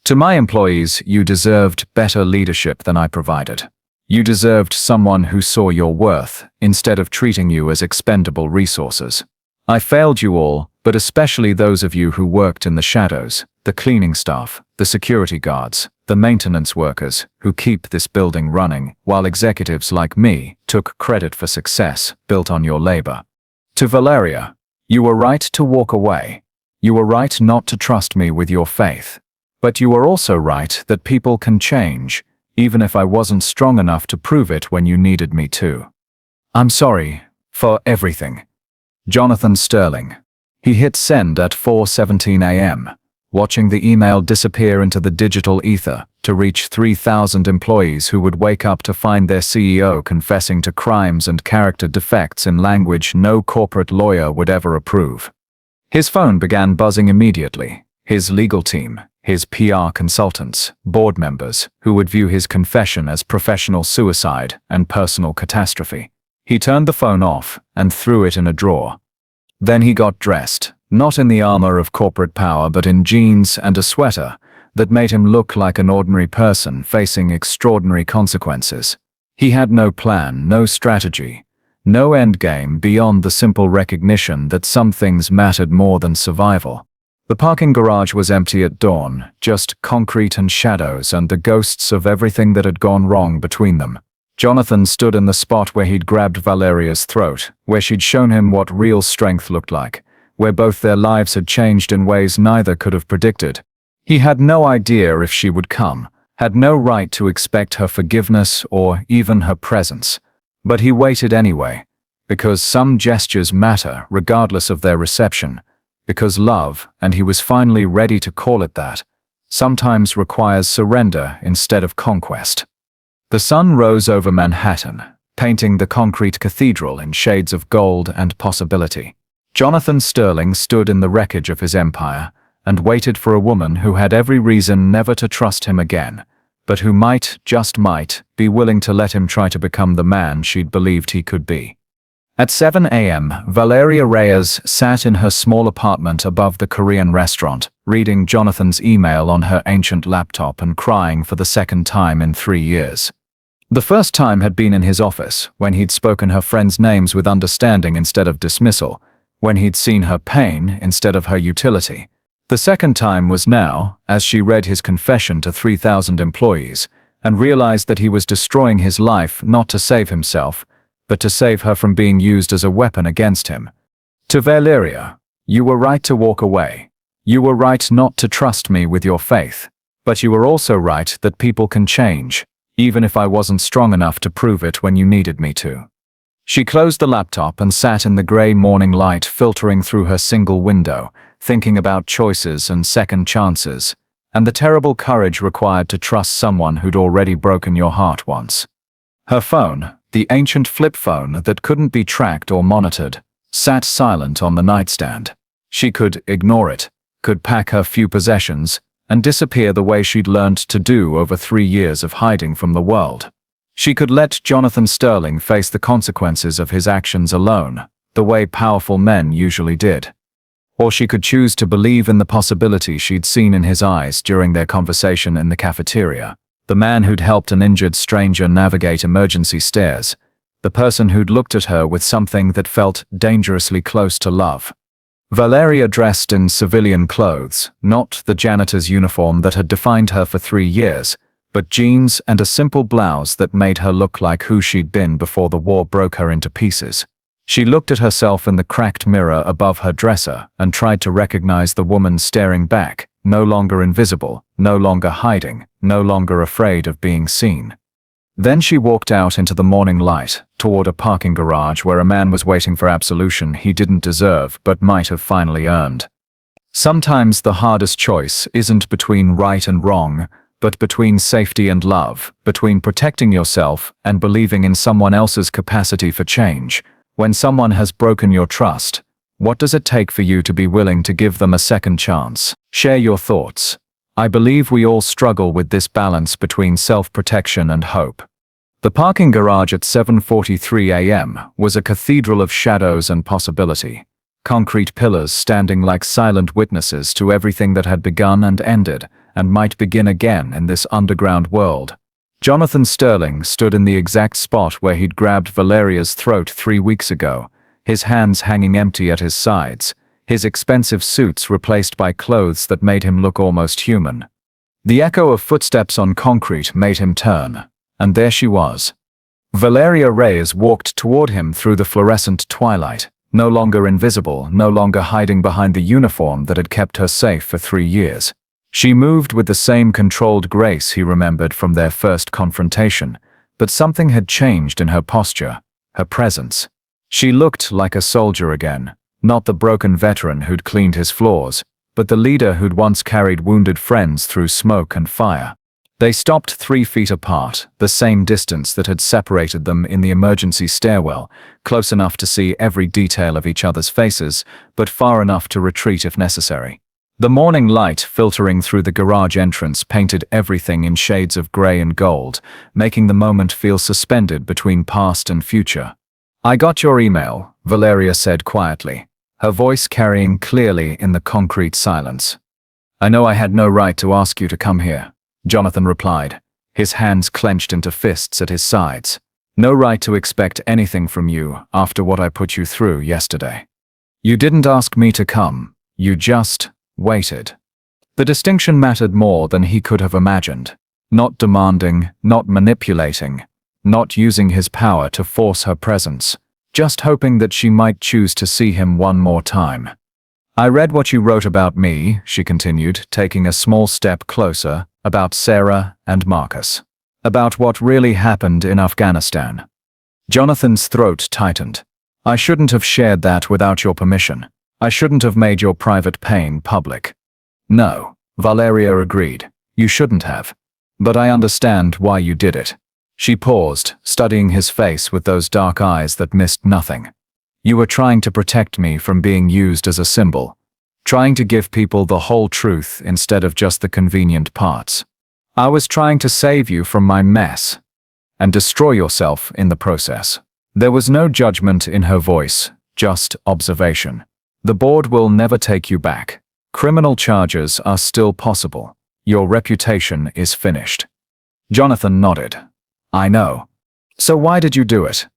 To my employees, you deserved better leadership than I provided. You deserved someone who saw your worth, instead of treating you as expendable resources. I failed you all, but especially those of you who worked in the shadows, the cleaning staff, the security guards, the maintenance workers who keep this building running, while executives like me took credit for success built on your labor. To Valeria, you were right to walk away. You were right not to trust me with your faith. But you were also right that people can change, even if I wasn't strong enough to prove it when you needed me to. I'm sorry for everything. Jonathan Sterling. He hit send at 4:17 a.m., watching the email disappear into the digital ether to reach 3,000 employees who would wake up to find their CEO confessing to crimes and character defects in language no corporate lawyer would ever approve. His phone began buzzing immediately. His legal team, his PR consultants, board members, who would view his confession as professional suicide and personal catastrophe. He turned the phone off and threw it in a drawer. Then he got dressed, not in the armor of corporate power but in jeans and a sweater that made him look like an ordinary person facing extraordinary consequences. He had no plan, no strategy, no endgame beyond the simple recognition that some things mattered more than survival. The parking garage was empty at dawn, just concrete and shadows and the ghosts of everything that had gone wrong between them. Jonathan stood in the spot where he'd grabbed Valeria's throat, where she'd shown him what real strength looked like, where both their lives had changed in ways neither could have predicted. He had no idea if she would come, had no right to expect her forgiveness or even her presence. But he waited anyway, because some gestures matter regardless of their reception, because love, and he was finally ready to call it that, sometimes requires surrender instead of conquest. The sun rose over Manhattan, painting the concrete cathedral in shades of gold and possibility. Jonathan Sterling stood in the wreckage of his empire and waited for a woman who had every reason never to trust him again, but who might, just might, be willing to let him try to become the man she'd believed he could be. At 7 a.m., Valeria Reyes sat in her small apartment above the Korean restaurant, reading Jonathan's email on her ancient laptop and crying for the second time in 3 years. The first time had been in his office, when he'd spoken her friends' names with understanding instead of dismissal, when he'd seen her pain instead of her utility. The second time was now, as she read his confession to 3,000 employees, and realized that he was destroying his life not to save himself, but to save her from being used as a weapon against him. To Valeria, you were right to walk away. You were right not to trust me with your faith. But you were also right that people can change, even if I wasn't strong enough to prove it when you needed me to. She closed the laptop and sat in the gray morning light filtering through her single window, thinking about choices and second chances, and the terrible courage required to trust someone who'd already broken your heart once. Her phone, the ancient flip phone that couldn't be tracked or monitored, sat silent on the nightstand. She could ignore it, could pack her few possessions, and disappear the way she'd learned to do over 3 years of hiding from the world. She could let Jonathan Sterling face the consequences of his actions alone, the way powerful men usually did. Or she could choose to believe in the possibility she'd seen in his eyes during their conversation in the cafeteria. The man who'd helped an injured stranger navigate emergency stairs. The person who'd looked at her with something that felt dangerously close to love. Valeria dressed in civilian clothes, not the janitor's uniform that had defined her for 3 years, but jeans and a simple blouse that made her look like who she'd been before the war broke her into pieces. She looked at herself in the cracked mirror above her dresser and tried to recognize the woman staring back, no longer invisible, no longer hiding, no longer afraid of being seen. Then she walked out into the morning light, toward a parking garage where a man was waiting for absolution he didn't deserve but might have finally earned. Sometimes the hardest choice isn't between right and wrong, but between safety and love, between protecting yourself and believing in someone else's capacity for change. When someone has broken your trust, what does it take for you to be willing to give them a second chance? Share your thoughts. I believe we all struggle with this balance between self-protection and hope. The parking garage at 7:43 a.m. was a cathedral of shadows and possibility. Concrete pillars standing like silent witnesses to everything that had begun and ended, and might begin again in this underground world. Jonathan Sterling stood in the exact spot where he'd grabbed Valeria's throat 3 weeks ago, his hands hanging empty at his sides, his expensive suits replaced by clothes that made him look almost human. The echo of footsteps on concrete made him turn, and there she was. Valeria Reyes walked toward him through the fluorescent twilight, no longer invisible, no longer hiding behind the uniform that had kept her safe for 3 years. She moved with the same controlled grace he remembered from their first confrontation, but something had changed in her posture, her presence. She looked like a soldier again, not the broken veteran who'd cleaned his floors, but the leader who'd once carried wounded friends through smoke and fire. They stopped 3 feet apart, the same distance that had separated them in the emergency stairwell, close enough to see every detail of each other's faces, but far enough to retreat if necessary. The morning light filtering through the garage entrance painted everything in shades of gray and gold, making the moment feel suspended between past and future. "I got your email," Valeria said quietly, her voice carrying clearly in the concrete silence. "I know I had no right to ask you to come here," Jonathan replied, his hands clenched into fists at his sides. "No right to expect anything from you after what I put you through yesterday. You didn't ask me to come, you just waited." The distinction mattered more than he could have imagined. Not demanding, not manipulating, not using his power to force her presence, just hoping that she might choose to see him one more time. "I read what you wrote about me," she continued, taking a small step closer, "about Sarah and Marcus. About what really happened in Afghanistan." Jonathan's throat tightened. "I shouldn't have shared that without your permission. I shouldn't have made your private pain public." "No," Valeria agreed. "You shouldn't have. But I understand why you did it." She paused, studying his face with those dark eyes that missed nothing. "You were trying to protect me from being used as a symbol. Trying to give people the whole truth instead of just the convenient parts. I was trying to save you from my mess. And destroy yourself in the process." There was no judgment in her voice, just observation. "The board will never take you back. Criminal charges are still possible. Your reputation is finished." Jonathan nodded. "I know. So why did you do it?"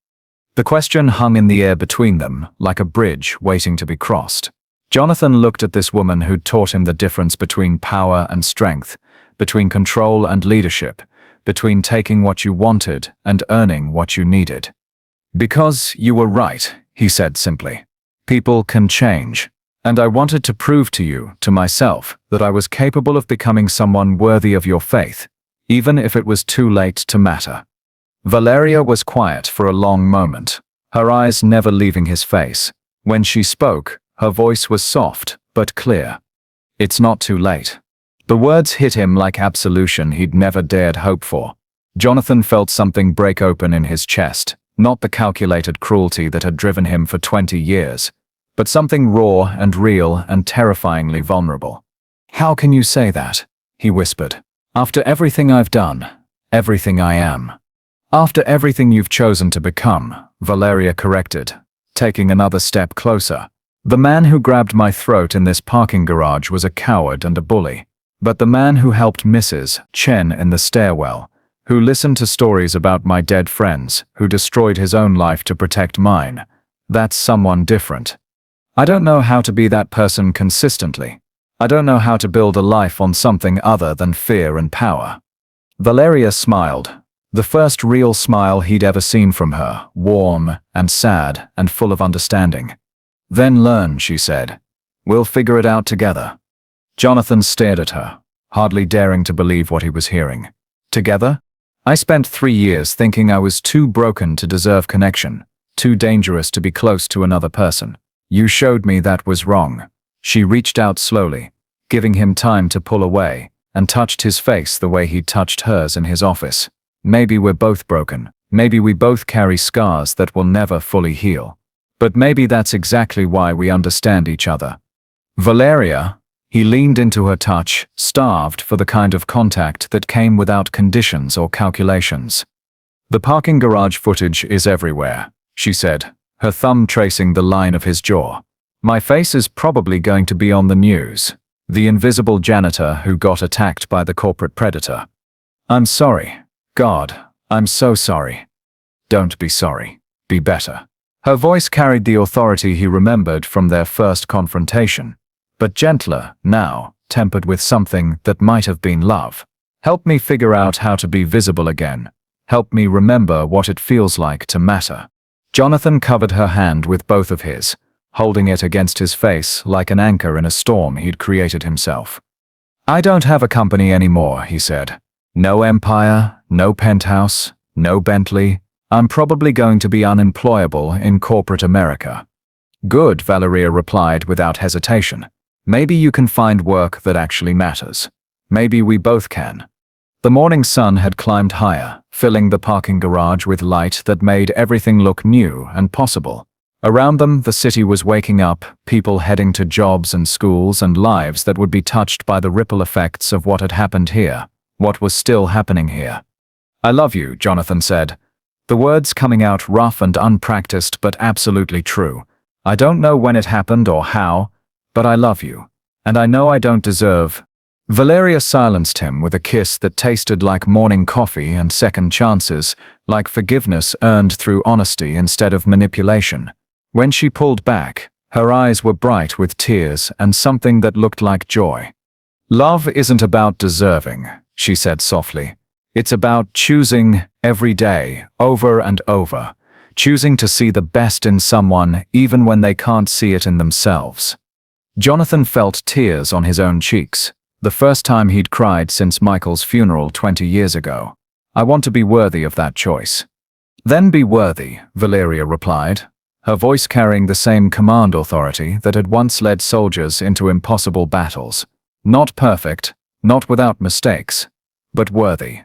The question hung in the air between them, like a bridge waiting to be crossed. Jonathan looked at this woman who'd taught him the difference between power and strength, between control and leadership, between taking what you wanted and earning what you needed. "Because you were right," he said simply. "People can change. And I wanted to prove to you, to myself, that I was capable of becoming someone worthy of your faith, even if it was too late to matter." Valeria was quiet for a long moment, her eyes never leaving his face. When she spoke, her voice was soft, but clear. "It's not too late." The words hit him like absolution he'd never dared hope for. Jonathan felt something break open in his chest, not the calculated cruelty that had driven him for 20 years, but something raw and real and terrifyingly vulnerable. "How can you say that?" he whispered. After everything I've done, everything I am. After everything you've chosen to become, Valeria corrected, taking another step closer. The man who grabbed my throat in this parking garage was a coward and a bully. But the man who helped Mrs. Chen in the stairwell, who listened to stories about my dead friends, who destroyed his own life to protect mine, that's someone different. I don't know how to be that person consistently. I don't know how to build a life on something other than fear and power. Valeria smiled, the first real smile he'd ever seen from her, warm and sad and full of understanding. Then learn, she said. We'll figure it out together. Jonathan stared at her, hardly daring to believe what he was hearing. Together? I spent 3 years thinking I was too broken to deserve connection, too dangerous to be close to another person. You showed me that was wrong. She reached out slowly, giving him time to pull away, and touched his face the way he'd touched hers in his office. Maybe we're both broken. Maybe we both carry scars that will never fully heal. But maybe that's exactly why we understand each other. Valeria, he leaned into her touch, starved for the kind of contact that came without conditions or calculations. The parking garage footage is everywhere, she said, her thumb tracing the line of his jaw. My face is probably going to be on the news. The invisible janitor who got attacked by the corporate predator. I'm sorry. God, I'm so sorry. Don't be sorry. Be better. Her voice carried the authority he remembered from their first confrontation, but gentler now, tempered with something that might have been love. Help me figure out how to be visible again. Help me remember what it feels like to matter. Jonathan covered her hand with both of his, holding it against his face like an anchor in a storm he'd created himself. I don't have a company anymore, he said. No empire, no penthouse, no Bentley. I'm probably going to be unemployable in corporate America. Good, Valeria replied without hesitation. Maybe you can find work that actually matters. Maybe we both can. The morning sun had climbed higher, filling the parking garage with light that made everything look new and possible. Around them, the city was waking up, people heading to jobs and schools and lives that would be touched by the ripple effects of what had happened here, what was still happening here. I love you, Jonathan said. The words coming out rough and unpracticed but absolutely true. I don't know when it happened or how, but I love you. And I know I don't deserve. Valeria silenced him with a kiss that tasted like morning coffee and second chances, like forgiveness earned through honesty instead of manipulation. When she pulled back, her eyes were bright with tears and something that looked like joy. Love isn't about deserving, she said softly. It's about choosing every day, over and over, choosing to see the best in someone even when they can't see it in themselves. Jonathan felt tears on his own cheeks, the first time he'd cried since Michael's funeral 20 years ago. I want to be worthy of that choice. Then be worthy, Valeria replied, her voice carrying the same command authority that had once led soldiers into impossible battles. Not perfect, not without mistakes, but worthy.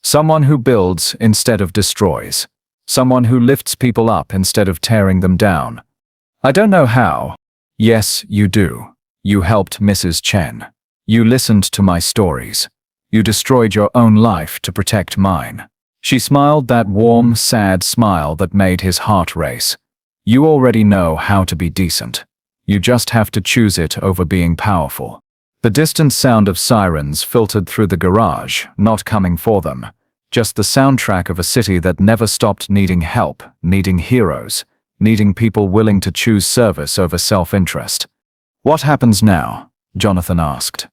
Someone who builds instead of destroys. Someone who lifts people up instead of tearing them down. I don't know how. Yes, you do. You helped Mrs. Chen. You listened to my stories. You destroyed your own life to protect mine. She smiled that warm, sad smile that made his heart race. You already know how to be decent. You just have to choose it over being powerful. The distant sound of sirens filtered through the garage, not coming for them. Just the soundtrack of a city that never stopped needing help, needing heroes, needing people willing to choose service over self-interest. What happens now? Jonathan asked.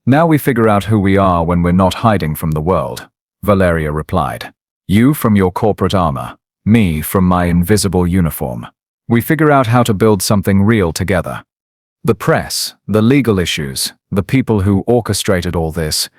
Now we figure out who we are when we're not hiding from the world, Valeria replied. You from your corporate armor, me from my invisible uniform. We figure out how to build something real together. The press, the legal issues, the people who orchestrated all this,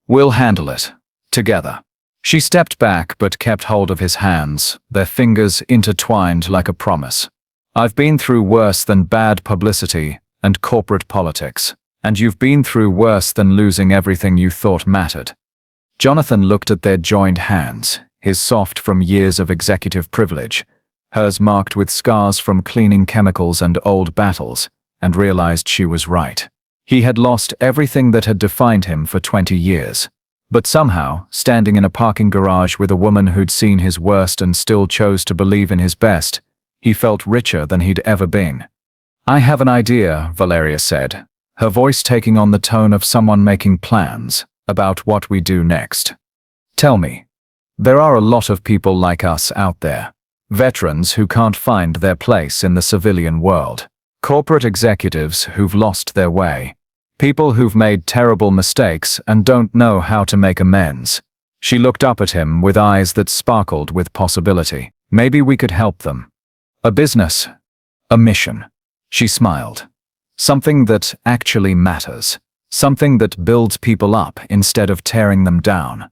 we'll handle it. Together. She stepped back but kept hold of his hands, their fingers intertwined like a promise. I've been through worse than bad publicity and corporate politics, and you've been through worse than losing everything you thought mattered. Jonathan looked at their joined hands, his soft from years of executive privilege, hers marked with scars from cleaning chemicals and old battles, and realized she was right. He had lost everything that had defined him for 20 years. But somehow, standing in a parking garage with a woman who'd seen his worst and still chose to believe in his best, he felt richer than he'd ever been. "I have an idea," Valeria said, her voice taking on the tone of someone making plans about what we do next. "Tell me. There are a lot of people like us out there. Veterans who can't find their place in the civilian world. Corporate executives who've lost their way. People who've made terrible mistakes and don't know how to make amends." She looked up at him with eyes that sparkled with possibility. "Maybe we could help them. A business. A mission." She smiled. "Something that actually matters. Something that builds people up instead of tearing them down."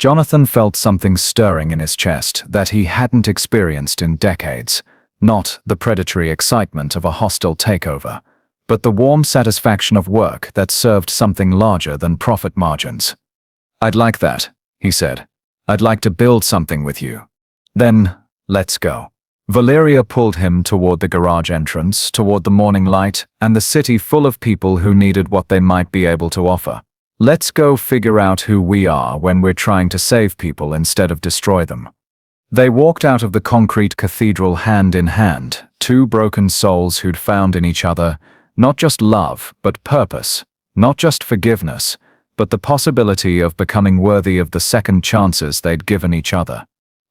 Jonathan felt something stirring in his chest that he hadn't experienced in decades. Not the predatory excitement of a hostile takeover, but the warm satisfaction of work that served something larger than profit margins. "I'd like that," he said. "I'd like to build something with you. Then, let's go." Valeria pulled him toward the garage entrance, toward the morning light, and the city full of people who needed what they might be able to offer. "Let's go figure out who we are when we're trying to save people instead of destroy them." They walked out of the concrete cathedral hand in hand, two broken souls who'd found in each other not just love, but purpose, not just forgiveness, but the possibility of becoming worthy of the second chances they'd given each other.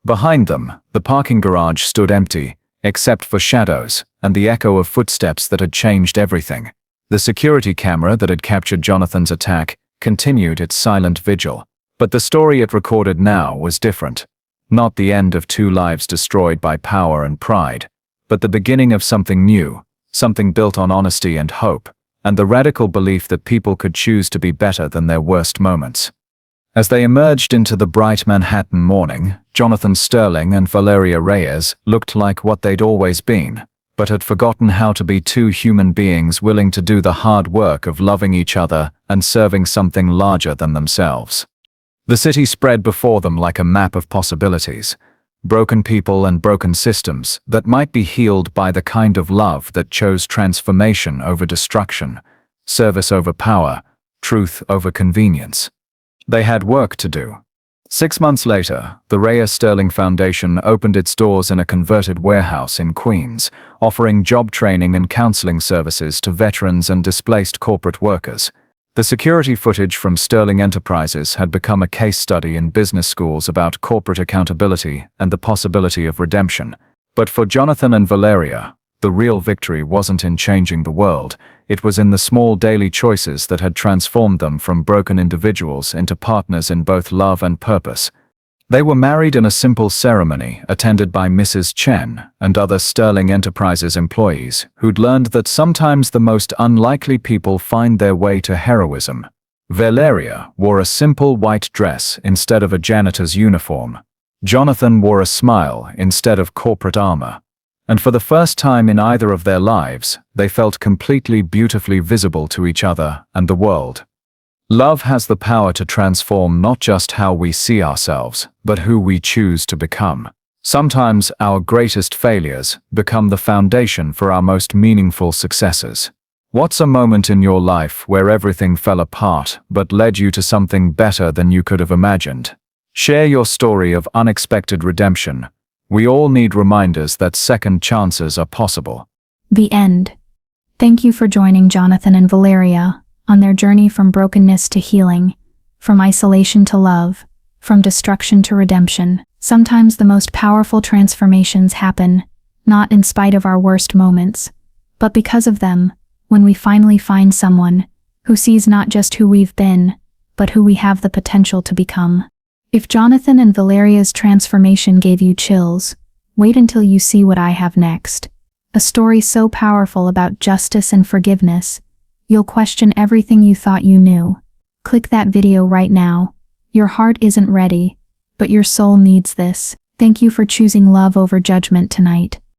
Behind them, the parking garage stood empty, except for shadows and the echo of footsteps that had changed everything. The security camera that had captured Jonathan's attack continued its silent vigil, but the story it recorded now was different. Not the end of two lives destroyed by power and pride, but the beginning of something new, something built on honesty and hope, and the radical belief that people could choose to be better than their worst moments. As they emerged into the bright Manhattan morning, Jonathan Sterling and Valeria Reyes looked like what they'd always been, but had forgotten how to be two human beings willing to do the hard work of loving each other and serving something larger than themselves. The city spread before them like a map of possibilities. Broken people and broken systems that might be healed by the kind of love that chose transformation over destruction, service over power, truth over convenience. They had work to do. 6 months later, the Reyes Sterling Foundation opened its doors in a converted warehouse in Queens, offering job training and counseling services to veterans and displaced corporate workers. The security footage from Sterling Enterprises had become a case study in business schools about corporate accountability and the possibility of redemption. But for Jonathan and Valeria, the real victory wasn't in changing the world, it was in the small daily choices that had transformed them from broken individuals into partners in both love and purpose. They were married in a simple ceremony attended by Mrs. Chen and other Sterling Enterprises employees who'd learned that sometimes the most unlikely people find their way to heroism. Valeria wore a simple white dress instead of a janitor's uniform. Jonathan wore a smile instead of corporate armor. And for the first time in either of their lives, they felt completely beautifully visible to each other and the world. Love has the power to transform not just how we see ourselves, but who we choose to become. Sometimes our greatest failures become the foundation for our most meaningful successes. What's a moment in your life where everything fell apart but led you to something better than you could have imagined? Share your story of unexpected redemption. We all need reminders that second chances are possible. The end. Thank you for joining Jonathan and Valeria on their journey from brokenness to healing, from isolation to love, from destruction to redemption. Sometimes the most powerful transformations happen, not in spite of our worst moments, but because of them, when we finally find someone who sees not just who we've been, but who we have the potential to become. If Jonathan and Valeria's transformation gave you chills, wait until you see what I have next. A story so powerful about justice and forgiveness, you'll question everything you thought you knew. Click that video right now. Your heart isn't ready, but your soul needs this. Thank you for choosing love over judgment tonight.